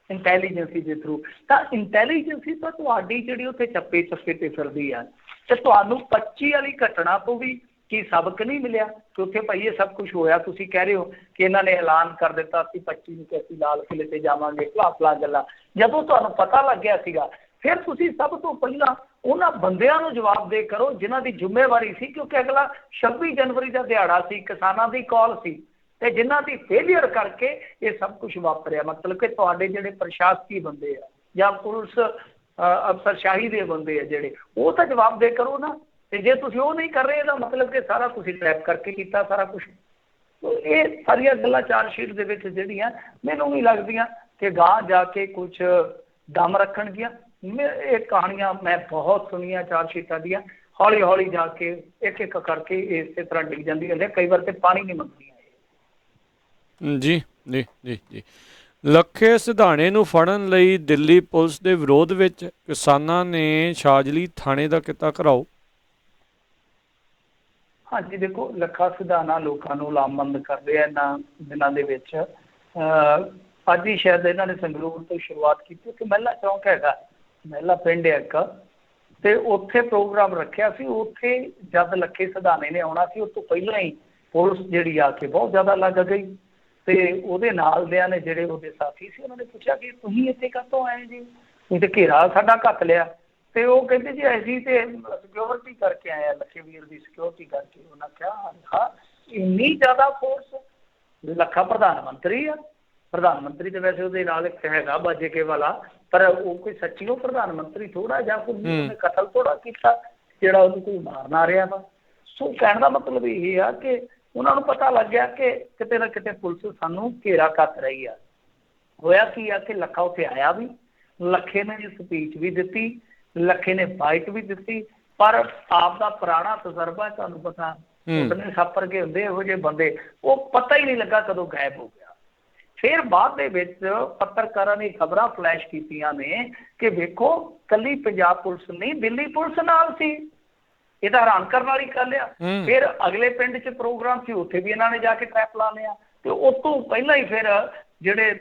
ਇੰਟੈਲੀਜੈਂਸੀ ਦੇ ਥਰੂ। ਤਾਂ ਇੰਟੈਲੀਜੈਂਸੀ ਤਾਂ ਤੁਹਾਡੀ ਜਿਹੜੀ ਉੱਥੇ ਚੱਪੇ ਤੇ ਫਿਰਦੀ ਆ। ਤੇ ਤੁਹਾਨੂੰ 25 ਵਾਲੀ ਘਟਨਾ ਤੋਂ ਵੀ ਕੀ ਸਬਕ ਨਹੀਂ ਮਿਲਿਆ ਕਿ ਉੱਥੇ ਭਾਈ ਇਹ ਸਭ ਕੁਛ ਹੋਇਆ? ਤੁਸੀਂ ਕਹਿ ਰਹੇ ਹੋ ਕਿ ਇਹਨਾਂ ਨੇ ਐਲਾਨ ਕਰ ਦਿੱਤਾ ਸੀ 25 ਨੂੰ ਕਿ ਅਸੀਂ ਲਾਲ ਕਿਲੇ ਤੇ ਜਾਵਾਂਗੇ, ਭਲਾ ਗੱਲਾਂ। ਜਦੋਂ ਤੁਹਾਨੂੰ ਪਤਾ ਲੱਗਿਆ ਸੀਗਾ, ਫਿਰ ਤੁਸੀਂ ਸਭ ਤੋਂ ਪਹਿਲਾਂ ਉਹਨਾਂ ਬੰਦਿਆਂ ਨੂੰ ਜਵਾਬਦੇਹ ਕਰੋ ਜਿਨ੍ਹਾਂ ਦੀ ਜ਼ਿੰਮੇਵਾਰੀ ਸੀ, ਕਿਉਂਕਿ ਅਗਲਾ 26 ਜਨਵਰੀ ਦਾ ਦਿਹਾੜਾ ਸੀ, ਕਿਸਾਨਾਂ ਦੀ ਕਾਲ ਸੀ, ਤੇ ਜਿਨ੍ਹਾਂ ਦੀ ਫੇਲੀਅਰ ਕਰਕੇ ਇਹ ਸਭ ਕੁਛ ਵਾਪਰਿਆ। ਮਤਲਬ ਕਿ ਤੁਹਾਡੇ ਜਿਹੜੇ ਪ੍ਰਸ਼ਾਸਕੀ ਬੰਦੇ ਆ ਜਾਂ ਪੁਲਿਸ ਅਫਸਰਸ਼ਾਹੀ ਦੇ ਬੰਦੇ ਆ ਜਿਹੜੇ, ਉਹ ਤਾਂ ਜਵਾਬਦੇਹ ਕਰੋ ਨਾ। ਤੇ ਜੇ ਤੁਸੀਂ ਉਹ ਨਹੀਂ ਕਰ ਰਹੇ, ਇਹਦਾ ਮਤਲਬ ਕਿ ਸਾਰਾ ਤੁਸੀਂ ਟਰੈਪ ਕਰਕੇ ਕੀਤਾ ਸਾਰਾ ਕੁਛ। ਇਹ ਸਾਰੀਆਂ ਗੱਲਾਂ ਚਾਰਜਸ਼ੀਟ ਦੇ ਵਿੱਚ ਜਿਹੜੀਆਂ ਮੈਨੂੰ ਨਹੀਂ ਲੱਗਦੀਆਂ ਕਿ ਗਾਂਹ ਜਾ ਕੇ ਕੁਛ ਦਮ ਰੱਖਣਗੀਆਂ। ਇਹ ਕਹਾਣੀਆਂ ਮੈਂ ਬਹੁਤ ਸੁਣੀਆਂ ਚਾਰਜਸ਼ੀਟਾਂ ਦੀਆਂ, ਹੌਲੀ ਹੌਲੀ ਜਾ ਕੇ ਇੱਕ ਇੱਕ ਕਰਕੇ ਇਸੇ ਤਰ੍ਹਾਂ ਡਿੱਗ ਜਾਂਦੀ ਹੁੰਦੀ, ਕਈ ਵਾਰ ਤੇ ਪਾਣੀ ਨਹੀਂ ਮੰਗਦੀਆਂ। ਜੀ ਜੀ ਜੀ ਜੀ ਲੱਖੇ ਸਿਧਾਣੇ ਨੂੰ ਫੜਨ ਲਈ ਦਿੱਲੀ ਪੁਲਿਸ ਦੇ ਵਿਰੋਧ ਵਿੱਚ ਕਿਸਾਨਾਂ ਨੇ ਛਾਜਲੀ ਥਾਣੇ ਦਾ ਕੀਤਾ ਘਿਰਾਓ। ਹਾਂਜੀ ਦੇਖੋ, ਲੱਖਾ ਸਿਧਾਣਾ ਲੋਕਾਂ ਨੂੰ ਲਾਮਬੰਦ ਕਰ ਰਿਹਾ ਇਹਨਾਂ ਦਿਨਾਂ ਦੇ ਵਿੱਚ। ਅੱਜ ਹੀ ਸ਼ਾਇਦ ਇਹਨਾਂ ਨੇ ਸੰਗਰੂਰ ਤੋਂ ਸ਼ੁਰੂਆਤ ਕੀਤੀ ਕਿ ਮਹਿਲਾ ਚੌਂਕ ਹੈਗਾ, ਮਹਿਲਾ ਪਿੰਡ ਹੈ ਇੱਕ, ਤੇ ਉੱਥੇ ਪ੍ਰੋਗਰਾਮ ਰੱਖਿਆ ਸੀ। ਉੱਥੇ ਜਦ ਲੱਖੇ ਸਿਧਾਣੇ ਨੇ ਆਉਣਾ ਸੀ, ਉਸ ਤੋਂ ਪਹਿਲਾਂ ਹੀ ਪੁਲਿਸ ਜਿਹੜੀ ਆ ਕੇ ਬਹੁਤ ਜ਼ਿਆਦਾ ਲੱਗ ਗਈ। ਤੇ ਉਹਦੇ ਨਾਲ ਦਿਆਂ ਨੇ ਜਿਹੜੇ ਉਹਦੇ ਸਾਥੀ ਸੀ, ਉਹਨਾਂ ਨੇ ਪੁੱਛਿਆ ਕਿ ਤੁਸੀਂ ਇੱਥੇ ਕਾਹਤੋਂ ਆਏ ਜੀ, ਤੁਸੀਂ ਤੇ ਘੇਰਾ ਸਾਡਾ ਘੱਤ ਲਿਆ। ਤੇ ਉਹ ਕਹਿੰਦੇ ਜੀ ਅਸੀਂ ਤੇ ਸਿਕਿਉਰਿਟੀ ਕਰਕੇ ਆਏ ਆ, ਲੱਖੇ ਵੀਰ ਦੀ ਸਿਕਿਉਰਿਟੀ ਕਰਕੇ। ਉਹਨਾਂ ਕਿਹਾ ਹਾਂ ਇੰਨੀ ਜ਼ਿਆਦਾ ਫੋਰਸ, ਲੱਖਾ ਪ੍ਰਧਾਨ ਮੰਤਰੀ ਆ, ਪ੍ਰਧਾਨ ਮੰਤਰੀ ਤੇ ਵੈਸੇ ਉਹਦੇ ਨਾਲ ਇੱਕ ਹੈਗਾ ਬਾਜੇਕੇ ਵਾਲਾ, ਪਰ ਉਹ ਕੋਈ ਸੱਚੀ ਉਹ ਪ੍ਰਧਾਨ ਮੰਤਰੀ ਥੋੜਾ, ਜਾਂ ਕੋਈ ਉਹਨੇ ਕਤਲ ਥੋੜਾ ਕੀਤਾ ਜਿਹੜਾ ਉਹਨੂੰ ਕੋਈ ਮਾਰ ਨਾ ਰਿਹਾ ਵਾ। ਸੋ ਕਹਿਣ ਦਾ ਮਤਲਬ ਇਹ ਆ ਕਿ ਉਹਨਾਂ ਨੂੰ ਪਤਾ ਲੱਗ ਗਿਆ ਕਿ ਕਿਤੇ ਨਾ ਕਿਤੇ ਪੁਲਿਸ ਸਾਨੂੰ ਘੇਰਾ ਕੱਤ ਰਹੀ ਆ। ਹੋਇਆ ਕੀ ਆ ਕਿ ਲੱਖਾ ਉੱਥੇ ਆਇਆ ਵੀ, ਲੱਖੇ ਨੇ ਸਪੀਚ ਵੀ ਦਿੱਤੀ, ਲੱਖੇ ਨੇ ਬਾਈਟ ਵੀ ਦਿੱਤੀ, ਪਰ ਆਪ ਦਾ ਪੁਰਾਣਾ ਤਜਰਬਾ ਤੁਹਾਨੂੰ ਪਤਾ, ਉਹਨੇ ਸੱਪਰ ਕੇ ਹੁੰਦੇ ਇਹੋ ਜਿਹੇ ਬੰਦੇ, ਉਹ ਪਤਾ ਹੀ ਨਹੀਂ ਲੱਗਾ ਕਦੋਂ ਗਾਇਬ ਹੋ ਗਿਆ। ਫਿਰ ਬਾਅਦ ਦੇ ਵਿੱਚ ਪੱਤਰਕਾਰਾਂ ਨੇ ਖਬਰਾਂ ਫਲੈਸ਼ ਕੀਤੀਆਂ ਨੇ ਕਿ ਵੇਖੋ ਕੱਲੀ ਪੰਜਾਬ ਪੁਲਿਸ ਨਹੀਂ, ਦਿੱਲੀ ਪੁਲਿਸ ਨਾਲ ਸੀ। ਇਹ ਤਾਂ ਹੈਰਾਨ ਕਰਨ ਵਾਲੀ ਗੱਲ ਆ। ਫਿਰ ਅਗਲੇ ਪਿੰਡ 'ਚ ਪ੍ਰੋਗਰਾਮ ਸੀ, ਉੱਥੇ ਵੀ ਇਹਨਾਂ ਨੇ ਜਾ ਕੇ ਟਰੈਪ ਲਾ ਲਿਆ। ਤੇ ਉਸ ਤੋਂ ਪਹਿਲਾਂ ਹੀ ਫਿਰ ਜਿਹੜੇ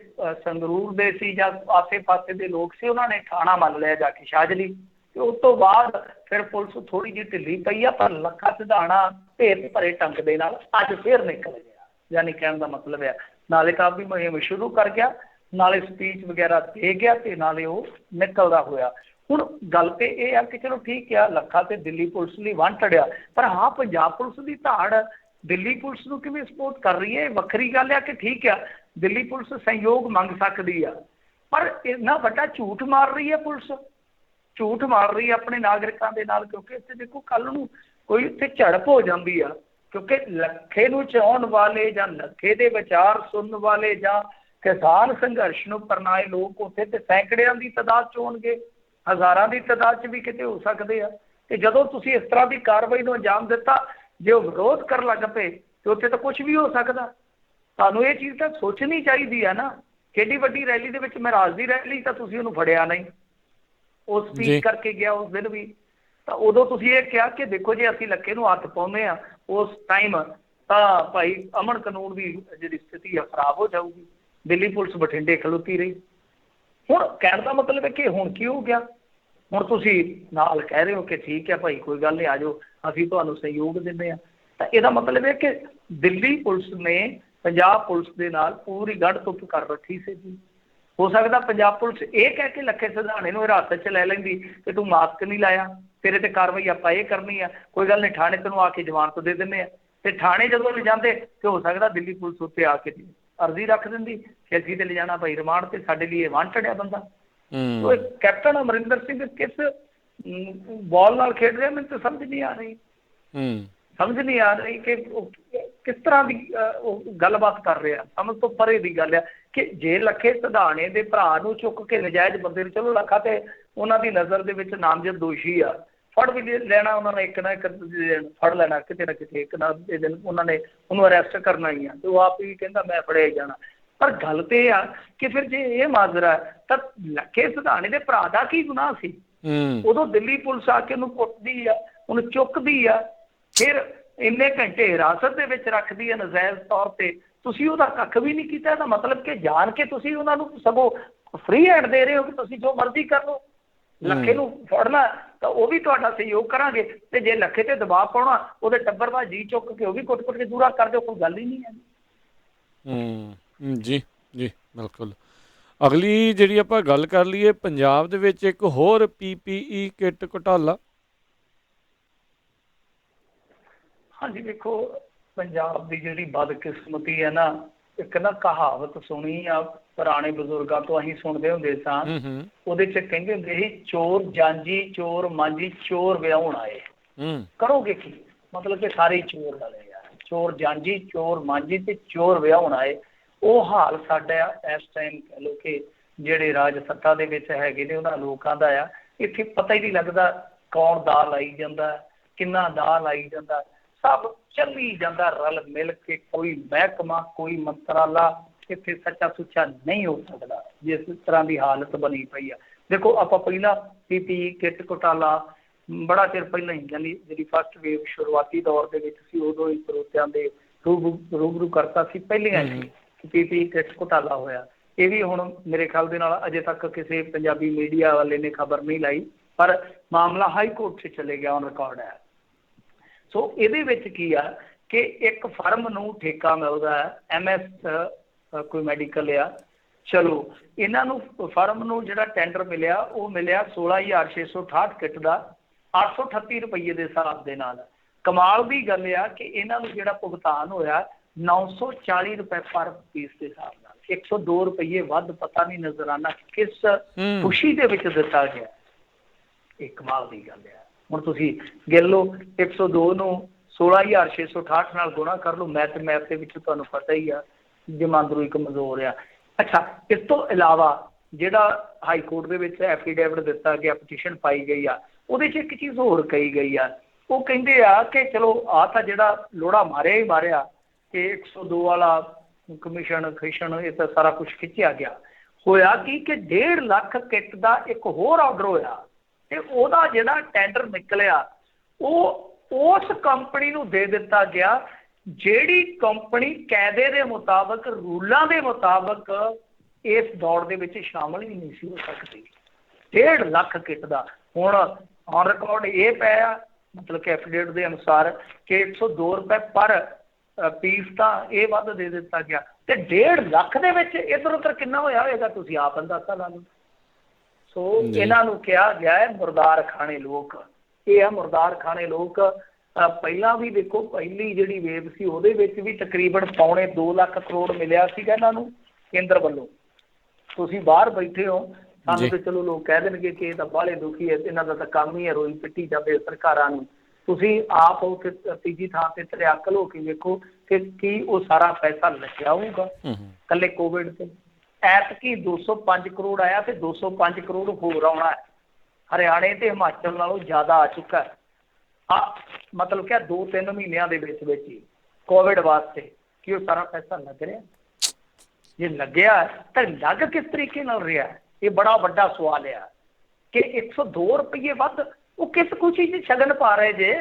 ਸੰਗਰੂਰ ਦੇ ਸੀ ਜਾਂ ਆਸੇ ਪਾਸੇ ਦੇ ਲੋਕ ਸੀ, ਉਹਨਾਂ ਨੇ ਥਾਣਾ ਮੰਨ ਲਿਆ ਜਾ ਕੇ ਸ਼ਾਜਲੀ। ਤੇ ਉਸ ਤੋਂ ਬਾਅਦ ਫਿਰ ਪੁਲਿਸ ਥੋੜੀ ਜਿਹੀ ਢਿੱਲੀ ਪਈ ਆ, ਪਰ ਲੱਖਾ ਸਿਧਾਣਾ ਭੇਤ ਭਰੇ ਢੰਗ ਦੇ ਨਾਲ ਅੱਜ ਫਿਰ ਨਿਕਲ ਗਿਆ। ਯਾਨੀ ਕਹਿਣ ਦਾ ਮਤਲਬ ਹੈ ਨਾਲੇ ਤਾਂ ਆਪਣੀ ਮੁਹਿੰਮ ਸ਼ੁਰੂ ਕਰ ਗਿਆ, ਨਾਲੇ ਸਪੀਚ ਵਗੈਰਾ ਦੇ ਗਿਆ, ਤੇ ਨਾਲੇ ਉਹ ਨਿਕਲਦਾ ਹੋਇਆ। ਹੁਣ ਗੱਲ ਤੇ ਇਹ ਆ ਕਿ ਚਲੋ ਠੀਕ ਆ, ਲੱਖਾ ਤੇ ਦਿੱਲੀ ਪੁਲਿਸ ਲਈ ਵਾਂਟਡ ਆ, ਪਰ ਹਾਂ ਪੰਜਾਬ ਪੁਲਿਸ ਦੀ ਧਾੜ ਦਿੱਲੀ ਪੁਲਿਸ ਨੂੰ ਕਿਵੇਂ ਸਪੋਰਟ ਕਰ ਰਹੀ ਹੈ, ਵੱਖਰੀ ਗੱਲ ਆ। ਕਿ ਠੀਕ ਆ ਦਿੱਲੀ ਪੁਲਿਸ ਸਹਿਯੋਗ ਮੰਗ ਸਕਦੀ ਆ, ਪਰ ਇੰਨਾ ਵੱਡਾ ਝੂਠ ਮਾਰ ਰਹੀ ਹੈ ਪੁਲਿਸ, ਝੂਠ ਮਾਰ ਰਹੀ ਹੈ ਆਪਣੇ ਨਾਗਰਿਕਾਂ ਦੇ ਨਾਲ। ਕਿਉਂਕਿ ਇੱਥੇ ਦੇਖੋ ਕੱਲ੍ਹ ਨੂੰ ਕੋਈ ਉੱਥੇ ਝੜਪ ਹੋ ਜਾਂਦੀ ਆ, ਕਿਉਂਕਿ ਲੱਖੇ ਨੂੰ ਚਾਹੁਣ ਵਾਲੇ ਜਾਂ ਲੱਖੇ ਦੇ ਵਿਚਾਰ ਸੁਣਨ ਵਾਲੇ ਜਾਂ ਕਿਸਾਨ ਸੰਘਰਸ਼ ਨੂੰ ਪਰਨਾਏ ਲੋਕ ਉੱਥੇ ਤੇ ਸੈਂਕੜਿਆਂ ਦੀ ਤਾਦਾਦ 'ਚ ਹੋਣਗੇ, ਹਜ਼ਾਰਾਂ ਦੀ ਤਾਦਾਦ 'ਚ ਵੀ ਕਿਤੇ ਹੋ ਸਕਦੇ ਆ। ਤੇ ਜਦੋਂ ਤੁਸੀਂ ਇਸ ਤਰ੍ਹਾਂ ਦੀ ਕਾਰਵਾਈ ਨੂੰ ਅੰਜਾਮ ਦਿੱਤਾ, ਜੇ ਉਹ ਵਿਰੋਧ ਕਰਨ ਲੱਗ ਪਏ ਤੇ ਉੱਥੇ ਤਾਂ ਕੁਛ ਵੀ ਹੋ ਸਕਦਾ। ਤੁਹਾਨੂੰ ਇਹ ਚੀਜ਼ ਤਾਂ ਸੋਚਣੀ ਚਾਹੀਦੀ ਹੈ ਨਾ। ਕਿੱਡੀ ਵੱਡੀ ਰੈਲੀ ਦੇ ਵਿੱਚ, ਮਹਾਰਾਜ ਦੀ ਰੈਲੀ, ਤਾਂ ਤੁਸੀਂ ਉਹਨੂੰ ਫੜਿਆ ਨਹੀਂ, ਉਹ ਸਪੀਚ ਕਰਕੇ ਗਿਆ ਉਸ ਦਿਨ ਵੀ। ਤਾਂ ਉਦੋਂ ਤੁਸੀਂ ਇਹ ਕਿਹਾ ਕਿ ਦੇਖੋ ਜੇ ਅਸੀਂ ਲੱਖੇ ਨੂੰ ਹੱਥ ਪਾਉਂਦੇ ਹਾਂ ਉਸ ਟਾਈਮ, ਤਾਂ ਭਾਈ ਅਮਨ ਕਾਨੂੰਨ ਦੀ ਜਿਹੜੀ ਸਥਿਤੀ ਆ ਖਰਾਬ ਹੋ ਜਾਊਗੀ। ਦਿੱਲੀ ਪੁਲਿਸ ਬਠਿੰਡੇ ਖਲੋਤੀ ਰਹੀ। ਹੁਣ ਕਹਿਣ ਦਾ ਮਤਲਬ ਹੈ ਕਿ ਹੁਣ ਕੀ ਹੋ ਗਿਆ, ਹੁਣ ਤੁਸੀਂ ਨਾਲ ਕਹਿ ਰਹੇ ਹੋ ਕਿ ਠੀਕ ਹੈ ਭਾਈ ਕੋਈ ਗੱਲ ਨਹੀਂ, ਆ ਜਾਓ ਅਸੀਂ ਤੁਹਾਨੂੰ ਸਹਿਯੋਗ ਦਿੰਦੇ ਹਾਂ। ਤਾਂ ਇਹਦਾ ਮਤਲਬ ਹੈ ਕਿ ਦਿੱਲੀ ਪੁਲਿਸ ਨੇ ਪੰਜਾਬ ਪੁਲਿਸ ਦੇ ਨਾਲ ਪੂਰੀ ਗੜ ਤੁੱਪ ਕਰ ਰੱਖੀ ਸੀ ਜੀ। ਹੋ ਸਕਦਾ ਪੰਜਾਬ ਪੁਲਿਸ ਇਹ ਕਹਿ ਕੇ ਲੱਖੇ ਸਿਧਾਣੇ ਨੂੰ ਹਿਰਾਸਤ 'ਚ ਲੈ ਲੈਂਦੀ ਕਿ ਤੂੰ ਮਾਸਕ ਨਹੀਂ ਲਾਇਆ, ਤੇਰੇ ਤੇ ਕਾਰਵਾਈ ਆਪਾਂ ਇਹ ਕਰਨੀ ਆ, ਕੋਈ ਗੱਲ ਨਹੀਂ ਥਾਣੇ ਤੈਨੂੰ ਆ ਕੇ ਜ਼ਮਾਨਤ ਦੇ ਦਿੰਦੇ ਆ। ਤੇ ਥਾਣੇ ਜਦੋਂ ਲਿਜਾਂਦੇ ਤੇ ਹੋ ਸਕਦਾ ਦਿੱਲੀ ਪੁਲਿਸ ਉੱਤੇ ਆ ਕੇ ਅਰਜ਼ੀ ਰੱਖ ਦਿੰਦੀ ਕਿ ਅਸੀਂ ਤੇ ਲਿਜਾਣਾ ਭਾਈ ਰਿਮਾਂਡ ਤੇ, ਸਾਡੇ ਲਈ ਇਹ ਵਾਂਟਡ ਆ ਬੰਦਾ। ਕੈਪਟਨ ਅਮਰਿੰਦਰ ਸਿੰਘ ਕਿਸ ਬਾਲ ਨਾਲ ਖੇਡ ਰਿਹਾ, ਮੈਨੂੰ ਤਾਂ ਸਮਝ ਨਹੀਂ ਆ ਰਹੀ, ਸਮਝ ਨਹੀਂ ਆ ਰਹੀ ਕਿ ਕਿਸ ਤਰ੍ਹਾਂ ਦੀ ਉਹ ਗੱਲਬਾਤ ਕਰ ਰਿਹਾ। ਸਮਝ ਤੋਂ ਪਰੇ ਦੀ ਗੱਲ ਆ ਕਿ ਜੇ ਲੱਖੇ ਸਿਧਾਣੇ ਦੇ ਭਰਾ ਨੂੰ ਚੁੱਕ ਕੇ ਨਜਾਇਜ਼ ਬੰਦੇ ਨੂੰ, ਚਲੋ ਲੱਖਾ ਤੇ ਉਹਨਾਂ ਦੀ ਨਜ਼ਰ ਦੇ ਵਿੱਚ ਨਾਮਜ਼ਦ ਦੋਸ਼ੀ ਆ, ਫੜ ਵੀ ਲੈਣਾ ਉਹਨਾਂ ਨੇ, ਇੱਕ ਨਾ ਇੱਕ ਫੜ ਲੈਣਾ ਕਿਤੇ ਨਾ ਕਿਤੇ, ਇੱਕ ਨਾ ਦਿਨ ਉਹਨਾਂ ਨੇ ਉਹਨੂੰ ਅਰੈਸਟ ਕਰਨਾ ਹੀ ਆ, ਤੇ ਉਹ ਆਪ ਹੀ ਕਹਿੰਦਾ ਮੈਂ ਫੜਿਆ ਜਾਣਾ। ਪਰ ਗੱਲ ਤੇ ਇਹ ਆ ਕਿ ਫਿਰ ਜੇ ਇਹ ਮਾਜਰਾ ਤਾਂ ਲੱਖੇ ਸਿਧਾਣੇ ਦੇ ਭਰਾ ਦਾ ਕੀ ਗੁਨਾਹ ਸੀ? ਉਦੋਂ ਦਿੱਲੀ ਪੁਲਿਸ ਆ ਕੇ ਉਹਨੂੰ ਕੁੱਟਦੀ ਆ, ਉਹਨੂੰ ਚੁੱਕਦੀ ਆ, ਫਿਰ ਇੰਨੇ ਘੰਟੇ ਹਿਰਾਸਤ ਦੇ ਵਿੱਚ ਰੱਖਦੀ ਹੈ ਨਜਾਇਜ਼ ਤੌਰ ਤੇ, ਤੁਸੀਂ ਉਹਦਾ ਕੱਖ ਵੀ ਨਹੀਂ ਕੀਤਾ। ਇਹਦਾ ਮਤਲਬ ਕਿ ਜਾਣ ਕੇ ਤੁਸੀਂ ਉਹਨਾਂ ਨੂੰ ਸਗੋਂ ਫ੍ਰੀ ਹੈਂਡ ਦੇ ਰਹੇ ਹੋ ਕਿ ਤੁਸੀਂ ਜੋ ਮਰਜ਼ੀ ਕਰ ਲਓ। ਲੱਖੇ ਨੂੰ ਫੜਨਾ ਤਾਂ ਉਹ ਵੀ ਤੁਹਾਡਾ ਸਹਿਯੋਗ ਕਰਾਂਗੇ, ਤੇ ਜੇ ਲੱਖੇ ਤੇ ਦਬਾਅ ਪਾਉਣਾ ਉਹਦੇ ਟੱਬਰ ਦਾ ਜੀ ਚੁੱਕ ਕੇ ਉਹ ਵੀ ਕੁੱਟ-ਕੁੱਟ ਕੇ ਦੂਰਾ ਕਰ ਦਿਓ, ਕੋਈ ਗੱਲ ਹੀ ਨਹੀਂ ਹੈ। ਜੀ ਜੀ ਬਿਲਕੁਲ। ਅਗਲੀ ਜਿਹੜੀ ਆਪਾਂ ਗੱਲ ਕਰ ਲਈਏ, ਪੰਜਾਬ ਦੇ ਵਿੱਚ ਇੱਕ ਹੋਰ PPE ਕਿੱਟ ਘੁਟਾਲਾ। ਹਾਂਜੀ ਦੇਖੋ, ਪੰਜਾਬ ਦੀ ਜਿਹੜੀ ਬਦਕਿਸਮਤੀ ਹੈ ਨਾ, ਇੱਕ ਨਾ ਕਹਾਵਤ ਸੁਣੀ ਆ ਪੁਰਾਣੇ ਬਜ਼ੁਰਗਾਂ ਤੋਂ, ਅਸੀਂ ਸੁਣਦੇ ਹੁੰਦੇ ਸਾਂ। ਉਹਦੇ 'ਚ ਕਹਿੰਦੇ ਹੁੰਦੇ ਸੀ, ਚੋਰ ਜਾਂਜੀ ਚੋਰ ਮਾਂਜੀ ਚੋਰ ਵਿਆਹੁਣ ਆਏ। ਕਰੋਗੇ ਕੀ? ਮਤਲਬ ਕਿ ਸਾਰੇ ਚੋਰ ਵਾਲੇ ਆ, ਚੋਰ ਜਾਂਜੀ ਚੋਰ ਮਾਂਜੀ ਤੇ ਚੋਰ ਵਿਆਹੁਣ ਆਏ। ਉਹ ਹਾਲ ਸਾਡਾ ਇਸ ਟਾਈਮ ਕਹਿ ਲਓ ਕਿ ਜਿਹੜੇ ਰਾਜ ਸੱਤਾ ਦੇ ਵਿੱਚ ਹੈਗੇ ਨੇ ਉਹਨਾਂ ਲੋਕਾਂ ਦਾ ਆ। ਇੱਥੇ ਪਤਾ ਹੀ ਨਹੀਂ ਲੱਗਦਾ ਕੌਣ ਦਾਅ ਲਾਈ ਜਾਂਦਾ, ਕਿੰਨਾ ਦਾਅ ਲਾਈ ਜਾਂਦਾ, ਸਭ ਚੱਲੀ ਜਾਂਦਾ ਰਲ ਮਿਲ ਕੇ। ਕੋਈ ਮਹਿਕਮਾ, ਕੋਈ ਮੰਤਰਾਲਾ ਇੱਥੇ ਸੱਚਾ ਸੁੱਚਾ ਨਹੀਂ ਹੋ ਸਕਦਾ, ਜਿਸ ਤਰ੍ਹਾਂ ਦੀ ਹਾਲਤ ਬਣੀ ਪਈ ਆ। ਦੇਖੋ ਆਪਾਂ ਪਹਿਲਾਂ PPE ਕਿੱਟ ਘੁਟਾਲਾ ਬੜਾ ਚਿਰ ਪਹਿਲਾਂ ਹੀ, ਯਾਨੀ ਜਿਹੜੀ ਫਸਟ ਵੇਵ ਸ਼ੁਰੂਆਤੀ ਦੌਰ ਦੇ ਵਿੱਚ ਸੀ, ਉਦੋਂ ਹੀ ਸਰੋਤਿਆਂ ਦੇ ਰੂਬਰੂ ਕਰਤਾ ਸੀ ਪਹਿਲੀਆਂ ਹੀ। ਪੀਪੀ ਕਿੱਟ ਘੁਟਾਲਾ ਹੋਇਆ। ਇਹ ਵੀ ਹੁਣ ਮੇਰੇ ਖਿਆਲ ਦੇ ਨਾਲ ਅਜੇ ਤੱਕ ਕਿਸੇ ਪੰਜਾਬੀ ਮੀਡੀਆ ਵਾਲੇ ਨੇ ਖਬਰ ਨਹੀਂ ਲਾਈ, ਪਰ ਮਾਮਲਾ ਹਾਈ ਕੋਰਟ 'ਚ ਚਲੇ ਗਿਆ, ਔਨ ਰਿਕਾਰਡ ਹੈ। ਸੋ ਇਹਦੇ ਵਿੱਚ ਕੀ ਆ ਕਿ ਇੱਕ ਫਰਮ ਨੂੰ ਠੇਕਾ ਮਿਲਦਾ ਹੈ, MS ਕੋਈ ਮੈਡੀਕਲ ਆ, ਚਲੋ ਇਹਨਾਂ ਨੂੰ ਫਰਮ ਨੂੰ ਜਿਹੜਾ ਟੈਂਡਰ ਮਿਲਿਆ ਉਹ ਮਿਲਿਆ 16,668 ਕਿੱਟ ਦਾ 838 ਰੁਪਈਏ ਦੇ ਹਿਸਾਬ ਦੇ ਨਾਲ। ਕਮਾਲ ਦੀ ਗੱਲ ਆ ਕਿ ਇਹਨਾਂ ਨੂੰ ਜਿਹੜਾ ਭੁਗਤਾਨ ਹੋਇਆ 940 ਰੁਪਏ ਪਰ ਪੀਸ ਦੇ ਹਿਸਾਬ ਨਾਲ, 102 ਰੁਪਈਏ ਵੱਧ ਪਤਾ ਨਹੀਂ ਨਜ਼ਰਾਨਾ ਕਿਸ ਖੁਸ਼ੀ ਦੇ ਵਿੱਚ ਦਿੱਤਾ ਗਿਆ। ਇਹ ਕਮਾਲ ਦੀ ਗੱਲ ਆ। ਹੁਣ ਤੁਸੀਂ ਗਿਣ ਲਓ 102 ਨੂੰ 16,668 ਨਾਲ ਗੁਣਾ ਕਰ ਲਓ, ਮੈਥ ਦੇ ਵਿੱਚ ਤੁਹਾਨੂੰ ਪਤਾ ਹੀ ਆ ਜਮਾਂਦਰੂ ਕਮਜ਼ੋਰ ਆ। ਅੱਛਾ, ਇਸ ਤੋਂ ਇਲਾਵਾ ਜਿਹੜਾ ਹਾਈ ਕੋਰਟ ਦੇ ਵਿੱਚ ਐਫੀਡੇਵਿਟ ਦਿੱਤਾ ਗਿਆ, ਪਟੀਸ਼ਨ ਪਾਈ ਗਈ ਆ, ਉਹਦੇ 'ਚ ਇੱਕ ਚੀਜ਼ ਹੋਰ ਕਹੀ ਗਈ ਆ। ਉਹ ਕਹਿੰਦੇ ਆ ਕਿ ਚਲੋ ਆਹ ਤਾਂ ਜਿਹੜਾ ਲੋੜਾ ਮਾਰਿਆ ਹੀ ਮਾਰਿਆ ਕਿ 102 ਵਾਲਾ ਕਮਿਸ਼ਨ ਇਹ ਤਾਂ ਸਾਰਾ ਕੁਛ ਖਿੱਚਿਆ ਗਿਆ। ਹੋਇਆ ਕੀ ਕਿ 1.5 ਲੱਖ ਕਿੱਟ ਦਾ ਇੱਕ ਹੋਰ ਆਰਡਰ ਹੋਇਆ ਤੇ ਉਹਦਾ ਜਿਹੜਾ ਟੈਂਡਰ ਨਿਕਲਿਆ ਉਹ ਉਸ ਕੰਪਨੀ ਨੂੰ ਦੇ ਦਿੱਤਾ ਗਿਆ ਜਿਹੜੀ ਕੰਪਨੀ ਕਾਇਦੇ ਦੇ ਮੁਤਾਬਕ, ਰੂਲਾਂ ਦੇ ਮੁਤਾਬਕ ਇਸ ਦੌੜ ਦੇ ਵਿੱਚ ਸ਼ਾਮਲ ਹੀ ਨਹੀਂ ਸੀ ਹੋ ਸਕਦੀ। 1.5 ਲੱਖ ਕਿੱਟ ਦਾ ਹੁਣ ਔਨ ਰਿਕਾਰਡ ਇਹ ਪਿਆ, ਮਤਲਬ ਕਿ ਐਫੀਡੇਵਿਟ ਦੇ ਅਨੁਸਾਰ ਕਿ 102 ਰੁਪਏ ਪਰ ਪੀਸ ਤਾਂ ਇਹ ਵੱਧ ਦੇ ਦਿੱਤਾ ਗਿਆ, ਤੇ 1.5 ਲੱਖ ਦੇ ਵਿੱਚ ਇੱਧਰ ਉੱਧਰ ਕਿੰਨਾ ਹੋਇਆ ਹੋਏਗਾ ਤੁਸੀਂ ਆਪ ਅੰਦਾਜ਼ਾ ਲਾ ਲਓ। ਸੋ ਇਹਨਾਂ ਨੂੰ ਕਿਹਾ ਗਿਆ ਹੈ ਮੁਰਦਾਰ ਖਾਣੇ ਲੋਕ। ਇਹ ਆ ਮੁਰਦਾਰ ਖਾਣੇ ਲੋਕ। ਪਹਿਲਾਂ ਵੀ ਦੇਖੋ, ਪਹਿਲੀ ਜਿਹੜੀ ਵੇਵ ਸੀ ਉਹਦੇ ਵਿੱਚ ਵੀ ਤਕਰੀਬਨ 2.25 ਲੱਖ ਕਰੋੜ ਮਿਲਿਆ ਸੀਗਾ ਇਹਨਾਂ ਨੂੰ ਕੇਂਦਰ ਵੱਲੋਂ। ਤੁਸੀਂ ਬਾਹਰ ਬੈਠੇ ਹੋ, ਸਾਨੂੰ ਤੇ ਚਲੋ ਲੋਕ ਕਹਿ ਦੇਣਗੇ ਕਿ ਇਹ ਤਾਂ ਬਾਹਲੇ ਦੁਖੀ ਹੈ, ਇਹਨਾਂ ਦਾ ਤਾਂ ਕੰਮ ਹੀ ਹੈ ਰੋਈ ਪਿੱਟੀ ਜਾਂਦੇ ਸਰਕਾਰਾਂ ਨੂੰ। ਤੁਸੀਂ ਆਪ ਹੋ ਕੇ ਤੀਜੀ ਥਾਂ ਤੇ ਤਰਿਆਕਲ ਹੋ ਕੇ ਵੇਖੋ ਕਿ ਕੀ ਉਹ ਸਾਰਾ ਪੈਸਾ ਲੱਗਿਆ ਹੋਊਗਾ ਇਕੱਲੇ ਕੋਵਿਡ ਤੇ। ਐਤਕੀ 205 ਕਰੋੜ ਆਇਆ ਤੇ 205 ਕਰੋੜ ਹੋਰ ਆਉਣਾ ਹੈ। ਹਰਿਆਣੇ ਤੇ ਹਿਮਾਚਲ ਨਾਲੋਂ ਜ਼ਿਆਦਾ ਆ ਚੁੱਕਾ ਹੈ। ਮਤਲਬ ਕਿ 2-3 ਮਹੀਨਿਆਂ ਦੇ ਵਿੱਚ ਹੀ ਕੋਵਿਡ ਵਾਸਤੇ ਕੀ ਉਹ ਸਾਰਾ ਪੈਸਾ ਲੱਗ ਰਿਹਾ? ਜੇ ਲੱਗਿਆ ਤਾਂ ਲੱਗ ਕਿਸ ਤਰੀਕੇ ਨਾਲ ਰਿਹਾ? ਇਹ ਬੜਾ ਵੱਡਾ ਸਵਾਲ ਆ ਕਿ 102 ਰੁਪਈਏ ਵੱਧ ਉਹ ਕਿਸ ਖੁਸ਼ੀ 'ਚ ਸ਼ਗਨ ਪਾ ਰਹੇ ਜੇ?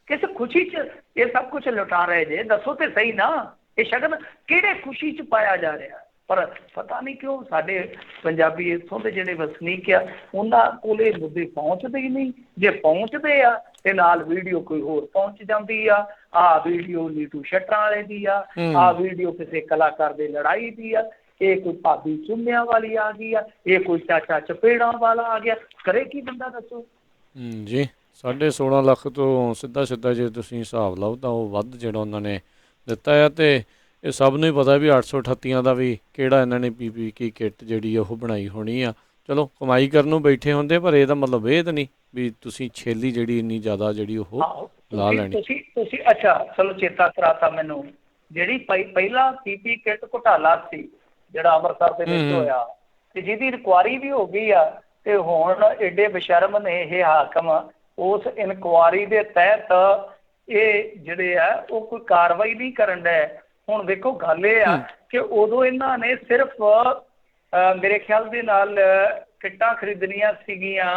ਕਿਸ ਖੁਸ਼ੀ 'ਚ ਇਹ ਸਭ ਕੁਝ ਲੁਟਾ ਰਹੇ ਜੇ? ਦੱਸੋ ਤੇ ਸਹੀ ਨਾ, ਇਹ ਸ਼ਗਨ ਕਿਹੜੇ ਖੁਸ਼ੀ 'ਚ ਪਾਇਆ ਜਾ ਰਿਹਾ? ਪਰ ਪਤਾ ਨਹੀਂ ਕਿਉਂ ਸਾਡੇ ਪੰਜਾਬੀ ਇੱਥੋਂ ਦੇ ਜਿਹੜੇ ਵਸਨੀਕ ਆ ਉਹਨਾਂ ਕੋਲ ਇਹ ਮੁੱਦੇ ਪਹੁੰਚਦੇ ਹੀ ਨਹੀਂ। ਜੇ ਪਹੁੰਚਦੇ ਆ ਤੇ ਨਾਲ ਵੀਡੀਓ ਕੋਈ ਹੋਰ ਪਹੁੰਚ ਜਾਂਦੀ ਆ। ਆਹ ਵੀਡੀਓ ਨੀਟੂ ਸ਼ਟਰਾਂ ਵਾਲੇ ਦੀ ਆ, ਆਹ ਵੀਡੀਓ ਕਿਸੇ ਕਲਾਕਾਰ ਦੇ ਲੜਾਈ ਦੀ ਆ, ਇਹ ਕੋਈ ਭਾਬੀ ਚੁੰਮਿਆਂ ਵਾਲੀ ਆ ਗਈ ਆ, ਇਹ ਕੋਈ ਚਾਚਾ ਚਪੇੜਾਂ ਵਾਲਾ ਆ ਗਿਆ। ਕਰੇ ਕੀ ਬੰਦਾ ਦੱਸੋ ਜੀ? 16.5 ਲੱਖ ਤੋਂ ਸਿੱਧਾ ਜੇ ਤੁਸੀਂ ਹਿਸਾਬ ਲਾਓ ਤਾਂ ਉਹ ਵੱਧ ਜਿਹੜਾ ਉਹਨਾਂ ਨੇ ਦਿੱਤਾ ਆ। ਤੇ ਇਹ ਸਭ ਨੂੰ ਹੀ ਪਤਾ ਵੀ 838 ਦਾ ਵੀ ਕਿਹੜਾ ਇਹਨਾਂ ਨੇ PPE ਕਿੱਟ ਜਿਹੜੀ ਉਹ ਬਣਾਈ ਹੋਣੀ ਆ। ਚਲੋ ਕਮਾਈ ਕਰਨ ਨੂੰ ਬੈਠੇ ਹੁੰਦੇ, ਪਰ ਇਹਦਾ ਮਤਲਬ ਇਹ ਤਾਂ ਨਹੀਂ ਵੀ ਤੁਸੀਂ ਛੇਲੀ ਜਿਹੜੀ ਇੰਨੀ ਜ਼ਿਆਦਾ ਜਿਹੜੀ ਉਹ ਲਾ ਲੈਣੀ। ਤੁਸੀਂ ਅੱਛਾ ਚਲੋ ਚੇਤਾ ਕਰਾਤਾ ਮੈਨੂੰ, ਜਿਹੜੀ ਪਹਿਲਾ PPE ਕਿੱਟ ਘੁਟਾਲਾ ਸੀ ਜਿਹੜਾ ਅੰਮ੍ਰਿਤਸਰ ਦੇ ਵਿੱਚ ਹੋਇਆ ਤੇ ਜਿਹਦੀ ਇਨਕੁਆਰੀ ਵੀ ਹੋ ਗਈ ਆ, ਤੇ ਹੁਣ ਏਡੇ ਬਸ਼ਰਮ ਨੇ ਇਹ ਹਾਕਮ ਉਸ ਇਨਕੁਆਰੀ ਦੇ ਤਹਿਤ ਇਹ ਜਿਹੜੇ ਆ ਉਹ ਕੋਈ ਕਾਰਵਾਈ ਨਹੀਂ ਕਰਨ ਡਏ। ਹੁਣ ਦੇਖੋ ਗੱਲ ਇਹ ਆ ਕਿ ਉਦੋਂ ਇਹਨਾਂ ਨੇ ਸਿਰਫ ਮੇਰੇ ਖਿਆਲ ਦੇ ਨਾਲ ਕਿੱਟਾਂ ਖਰੀਦਣੀਆਂ ਸੀਗੀਆਂ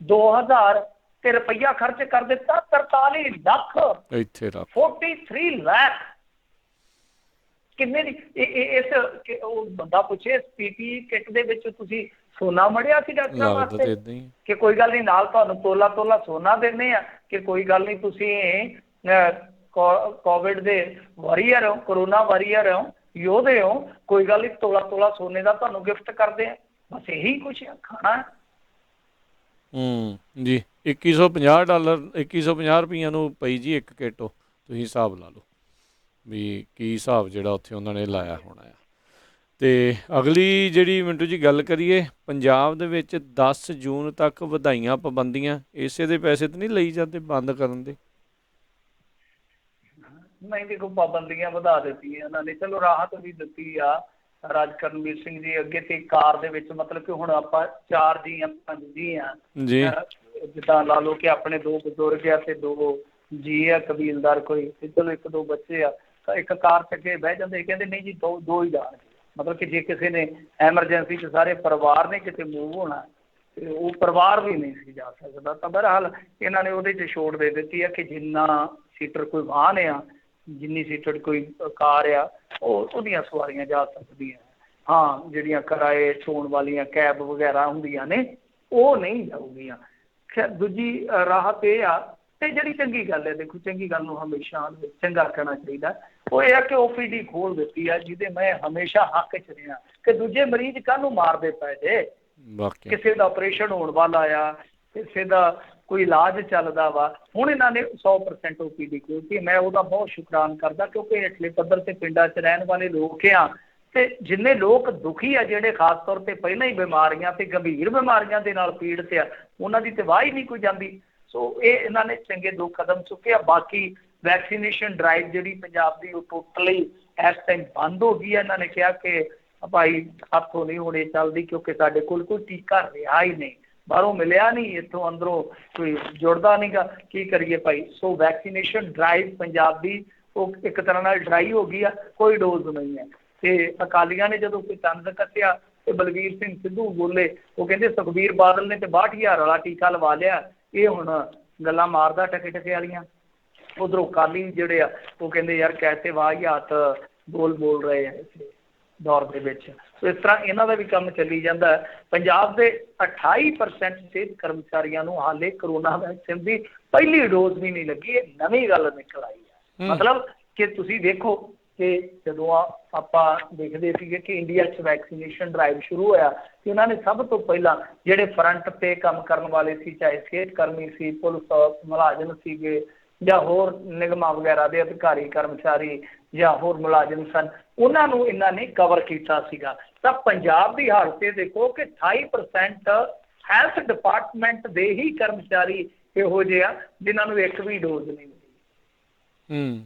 2000 ਤੇ ਰੁਪਈਆ ਖਰਚ ਕਰ ਦਿੱਤਾ 43 ਲੱਖ ਇੱਥੇ 43 ਲੱਖ ਕਿੰਨੇ ਦੀ ਇਸ ਉਹ ਬੰਦਾ ਪੁੱਛੇ PPE ਕਿੱਟ ਦੇ ਵਿੱਚ ਤੁਸੀਂ ਸੋਨਾ ਮੜਿਆ ਸੀ ਡਾਕਟਰਾਂ ਵਾਸਤੇ ਕਿ ਕੋਈ ਗੱਲ ਨਹੀਂ ਨਾਲ ਤੁਹਾਨੂੰ ਤੋਲਾ ਸੋਨਾ ਦਿੰਦੇ ਆ ਕਿ ਕੋਈ ਗੱਲ ਨਹੀਂ ਤੁਸੀਂ ਕੋਵਿਡ ਦੇ ਵਾਰੀਅਰ ਹੋ, ਕਰੋਨਾ ਵਾਰੀਅਰ ਹੋ, ਯੋਧੇ ਹੋ, ਕੋਈ ਗੱਲ ਨਹੀਂ ਤੋਲਾ ਸੋਨੇ ਦਾ ਤੁਹਾਨੂੰ ਗਿਫਟ ਕਰਦੇ ਆ। ਬਸ ਇਹੀ ਕੁਛ ਖਾਣਾ ਜੀ। $2150 $2150 ਰੁਪਈਆ ਨੂੰ ਪਈ ਜੀ ਇੱਕ ਕਿੱਟ। ਤੁਸੀਂ ਹਿਸਾਬ ਲਾ ਲਓ ਵੀ ਕੀ ਹਿਸਾਬ ਜਿਹੜਾ ਉੱਥੇ ਉਹਨਾਂ ਨੇ ਲਾਇਆ ਹੋਣਾ ਆ। ਤੇ ਅਗਲੀ ਜਿਹੜੀ ਮਿੰਟੂ ਜੀ ਗੱਲ ਕਰੀਏ, ਪੰਜਾਬ ਦੇ ਵਿੱਚ 10 ਜੂਨ ਤੱਕ ਵਧਾਈਆਂ ਪਾਬੰਦੀਆਂ, ਇਸੇ ਦੇ ਪੈਸੇ ਤਾਂ ਨਹੀਂ ਲਈ ਜਾਂਦੇ ਬੰਦ ਕਰਨ ਦੇ? ਨਹੀਂ ਦੇਖੋ, ਪਾਬੰਦੀਆਂ ਵਧਾ ਦਿੱਤੀਆਂ ਇਹਨਾਂ ਨੇ, ਚਲੋ ਰਾਹਤ ਵੀ ਦਿੱਤੀ ਆ। ਰਾਜ ਕਰਨਵੀਰ ਸਿੰਘ ਜੀ ਅੱਗੇ ਤੇ ਕਾਰ ਦੇ ਵਿੱਚ ਮਤਲਬ ਕਿ ਹੁਣ ਆਪਾਂ 4 ਜੀ ਆ 5 ਜੀ ਆ ਜੀ, ਜਿੱਦਾਂ ਲਾ ਲਓ ਕਿ ਆਪਣੇ 2 ਬਜ਼ੁਰਗ ਆ ਤੇ 2 ਜੀ ਆ ਕਬੀਲਦਾਰ ਕੋਈ, ਤੇ ਚਲੋ 1-2 ਬੱਚੇ ਆ ਤਾਂ ਇੱਕ ਕਾਰ ਚ ਅੱਗੇ ਬਹਿ ਜਾਂਦੇ। ਕਹਿੰਦੇ ਨਹੀਂ ਜੀ 2 ਹੀ ਜਾਣਗੇ, ਮਤਲਬ ਕਿ ਜੇ ਕਿਸੇ ਨੇ ਐਮਰਜੈਂਸੀ ਚ ਸਾਰੇ ਪਰਿਵਾਰ ਨੇ ਕਿਤੇ ਮੂਵ ਹੋਣਾ ਤੇ ਉਹ ਪਰਿਵਾਰ ਵੀ ਨਹੀਂ ਸੀ ਜਾ ਸਕਦਾ। ਤਾਂ ਬਹਰਹਾਲ ਇਹਨਾਂ ਨੇ ਉਹਦੇ 'ਚ ਛੋਟ ਦੇ ਦਿੱਤੀ ਆ ਕਿ ਜਿੰਨਾ ਸੀਟਰ ਕੋਈ ਵਾਹਨ ਆ ਜਿੰਨੀ ਸੀਟਡ ਕੋਈ ਕਾਰ ਆ ਉਹਦੀਆਂ ਸਵਾਰੀਆਂ ਜਾ ਸਕਦੀਆਂ। ਹਾਂ, ਜਿਹੜੀਆਂ ਕਿਰਾਏ ਚੋਣ ਵਾਲੀਆਂ ਕੈਬ ਵਗੈਰਾ ਹੁੰਦੀਆਂ ਨੇ ਉਹ ਨਹੀਂ ਜਾਊਗੀਆਂ। ਦੂਜੀ ਰਾਹਤ ਇਹ ਆ, ਤੇ ਜਿਹੜੀ ਚੰਗੀ ਗੱਲ ਹੈ, ਦੇਖੋ ਚੰਗੀ ਗੱਲ ਨੂੰ ਹਮੇਸ਼ਾ ਚੰਗਾ ਕਹਿਣਾ ਚਾਹੀਦਾ, ਉਹ ਇਹ ਆ ਕਿ OPD ਖੋਲ ਦਿੱਤੀ ਆ, ਜਿਹਦੇ ਮੈਂ ਹਮੇਸ਼ਾ ਹੱਕ 'ਚ ਰਿਹਾ ਕਿ ਦੂਜੇ ਮਰੀਜ਼ ਕਾਹਨੂੰ ਮਾਰਦੇ ਪਏ ਜੇ। ਕਿਸੇ ਦਾ ਆਪਰੇਸ਼ਨ ਹੋਣ ਵਾਲਾ ਆ, ਕਿਸੇ ਦਾ ਕੋਈ ਇਲਾਜ ਚੱਲਦਾ ਵਾ, ਹੁਣ ਇਹਨਾਂ ਨੇ 100% OPD ਖੋਲ੍ਹਤੀ। ਮੈਂ ਉਹਦਾ ਬਹੁਤ ਸ਼ੁਕਰਾਨ ਕਰਦਾ, ਕਿਉਂਕਿ ਹੇਠਲੇ ਪੱਧਰ 'ਤੇ ਪਿੰਡਾਂ 'ਚ ਰਹਿਣ ਵਾਲੇ ਲੋਕ ਆ, ਤੇ ਜਿੰਨੇ ਲੋਕ ਦੁਖੀ ਆ, ਜਿਹੜੇ ਖਾਸ ਤੌਰ 'ਤੇ ਪਹਿਲਾਂ ਹੀ ਬਿਮਾਰੀਆਂ ਤੇ ਗੰਭੀਰ ਬਿਮਾਰੀਆਂ ਦੇ ਨਾਲ ਪੀੜਤ ਆ, ਉਹਨਾਂ ਦੀ ਤੇ ਵਾਹ ਹੀ ਨਹੀਂ ਕੋਈ ਜਾਂਦੀ। ਸੋ ਇਹ ਇਹਨਾਂ ਨੇ ਚੰਗੇ ਦੋ ਕਦਮ ਚੁੱਕੇ ਆ। ਬਾਕੀ ਵੈਕਸੀਨੇਸ਼ਨ ਡਰਾਈਵ ਜਿਹੜੀ ਪੰਜਾਬ ਦੀ, ਉਹ ਟੋਟਲੀ ਇਸ ਟਾਈਮ ਬੰਦ ਹੋ ਗਈ ਹੈ। ਇਹਨਾਂ ਨੇ ਕਿਹਾ ਕਿ ਭਾਈ ਸਾਥੋਂ ਨਹੀਂ ਹੋਣੀ ਚੱਲਦੀ, ਕਿਉਂਕਿ ਸਾਡੇ ਕੋਲ ਕੋਈ ਟੀਕਾ ਰਿਹਾ ਹੀ ਨਹੀਂ, ਬਾਹਰੋਂ ਮਿਲਿਆ ਨਹੀਂ, ਇੱਥੋਂ ਅੰਦਰੋਂ ਕੋਈ ਜੁੜਦਾ ਨਹੀਂ ਗਾ, ਕੀ ਕਰੀਏ ਭਾਈ। ਸੋ ਵੈਕਸੀਨੇਸ਼ਨ ਡਰਾਈਵ ਪੰਜਾਬ ਦੀ ਉਹ ਇੱਕ ਤਰ੍ਹਾਂ ਨਾਲ ਡਰਾਈ ਹੋ ਗਈ ਆ, ਕੋਈ ਡੋਜ਼ ਨਹੀਂ ਹੈ। ਤੇ ਅਕਾਲੀਆਂ ਨੇ ਜਦੋਂ ਕੋਈ ਤੰਦ ਕੱਸਿਆ ਤੇ ਬਲਵੀਰ ਸਿੰਘ ਸਿੱਧੂ ਬੋਲੇ, ਉਹ ਕਹਿੰਦੇ ਸੁਖਬੀਰ ਬਾਦਲ ਨੇ ਤੇ 62,000 ਵਾਲਾ ਟੀਕਾ ਲਵਾ ਲਿਆ, ਇਹ ਹੁਣ ਗੱਲਾਂ ਮਾਰਦਾ ਟਕੇ ਟਕੇ ਵਾਲੀਆਂ। ਉਧਰੋਂ ਅਕਾਲੀ ਜਿਹੜੇ ਆ ਉਹ ਕਹਿੰਦੇ ਯਾਰ ਕੈਸੇ ਵਾਹਿਆਤ ਬੋਲ ਰਹੇ ਆ ਇਸ ਦੌਰ ਦੇ ਵਿੱਚ। ਸੋ ਇਸ ਤਰ੍ਹਾਂ ਇਹਨਾਂ ਦਾ ਵੀ ਕੰਮ ਚੱਲੀ ਜਾਂਦਾ। ਪੰਜਾਬ ਦੇ 28% ਸਿਹਤ ਕਰਮਚਾਰੀਆਂ ਨੂੰ ਹਾਲੇ ਕਰੋਨਾ ਵੈਕਸੀਨ ਦੀ ਪਹਿਲੀ ਡੋਜ਼ ਵੀ ਨਹੀਂ ਲੱਗੀ। ਇਹ ਨਵੀਂ ਗੱਲ ਨਿਕਲ ਆਈ ਹੈ। ਮਤਲਬ ਕਿ ਤੁਸੀਂ ਦੇਖੋ ਕਿ ਜਦੋਂ ਆਪਾਂ ਦੇਖਦੇ ਸੀਗੇ ਕਿ ਇੰਡੀਆ 'ਚ ਵੈਕਸੀਨੇਸ਼ਨ ਡਰਾਈਵ ਸ਼ੁਰੂ ਹੋਇਆ, ਕਿ ਉਹਨਾਂ ਨੇ ਸਭ ਤੋਂ ਪਹਿਲਾਂ ਜਿਹੜੇ ਫਰੰਟ 'ਤੇ ਕੰਮ ਕਰਨ ਵਾਲੇ ਸੀ, ਚਾਹੇ ਸਿਹਤ ਕਰਮੀ ਸੀ, ਪੁਲਿਸ ਮੁਲਾਜ਼ਮ ਸੀਗੇ, ਜਾਂ ਹੋਰ ਨਿਗਮਾਂ ਵਗੈਰਾ ਦੇ ਅਧਿਕਾਰੀ ਕਰਮਚਾਰੀ ਜਾਂ ਹੋਰ ਮੁਲਾਜ਼ਮ ਸਨ, ਉਹਨਾਂ ਨੂੰ ਇਹਨਾਂ ਨੇ ਕਵਰ ਕੀਤਾ ਸੀਗਾ। ਤਾਂ ਪੰਜਾਬ ਦੀ ਹਾਲਤ ਇਹ ਦੇਖੋ ਕਿ 28% ਹੈਲਥ ਡਿਪਾਰਟਮੈਂਟ ਦੇ ਹੀ ਕਰਮਚਾਰੀ ਇਹੋ ਜਿਹੇ ਆ ਜਿਨ੍ਹਾਂ ਨੂੰ ਇੱਕ ਵੀ ਡੋਜ਼ ਨਹੀਂ ਮਿਲੀ।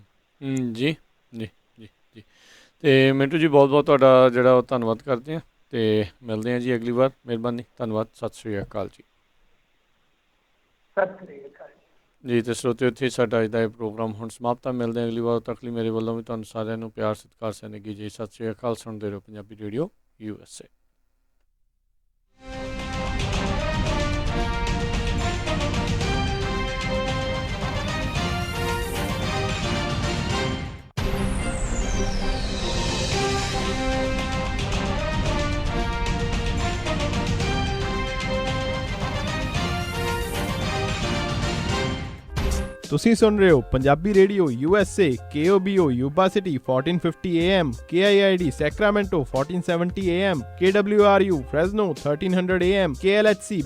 ਜੀ ਜੀ ਜੀ ਜੀ। ਅਤੇ ਮਿੰਟੂ ਜੀ ਬਹੁਤ ਬਹੁਤ ਤੁਹਾਡਾ ਜਿਹੜਾ ਉਹ ਧੰਨਵਾਦ ਕਰਦੇ ਹਾਂ, ਅਤੇ ਮਿਲਦੇ ਹਾਂ ਜੀ ਅਗਲੀ ਵਾਰ। ਮਿਹਰਬਾਨੀ, ਧੰਨਵਾਦ, ਸਤਿ ਸ਼੍ਰੀ ਅਕਾਲ ਜੀ। ਸਤਿ ਸ਼੍ਰੀ ਅਕਾਲ ਜੀ। ਅਤੇ ਸਰੋਤਿਓ, ਇੱਥੇ ਸਾਡਾ ਅੱਜ ਦਾ ਇਹ ਪ੍ਰੋਗਰਾਮ ਹੁਣ ਸਮਾਪਤ ਆ। ਮਿਲਦੇ ਹਾਂ ਅਗਲੀ ਵਾਰ, ਤੱਕ ਲਈ ਮੇਰੇ ਵੱਲੋਂ ਵੀ ਤੁਹਾਨੂੰ ਸਾਰਿਆਂ ਨੂੰ ਪਿਆਰ ਸਤਿਕਾਰ ਸੈਨਗੀ ਜੀ। ਸਤਿ ਸ਼੍ਰੀ ਅਕਾਲ। ਸੁਣਦੇ ਰਹੋ ਪੰਜਾਬੀ ਰੇਡੀਓ USA। ਤੁਸੀਂ ਸੁਣ ਰਹੇ ਹੋ Punjabi radio USA, KOBO Yuba city 1450 AM, KIID Sacramento 1470 AM, KWRU Fresno 1300 AM, KLHC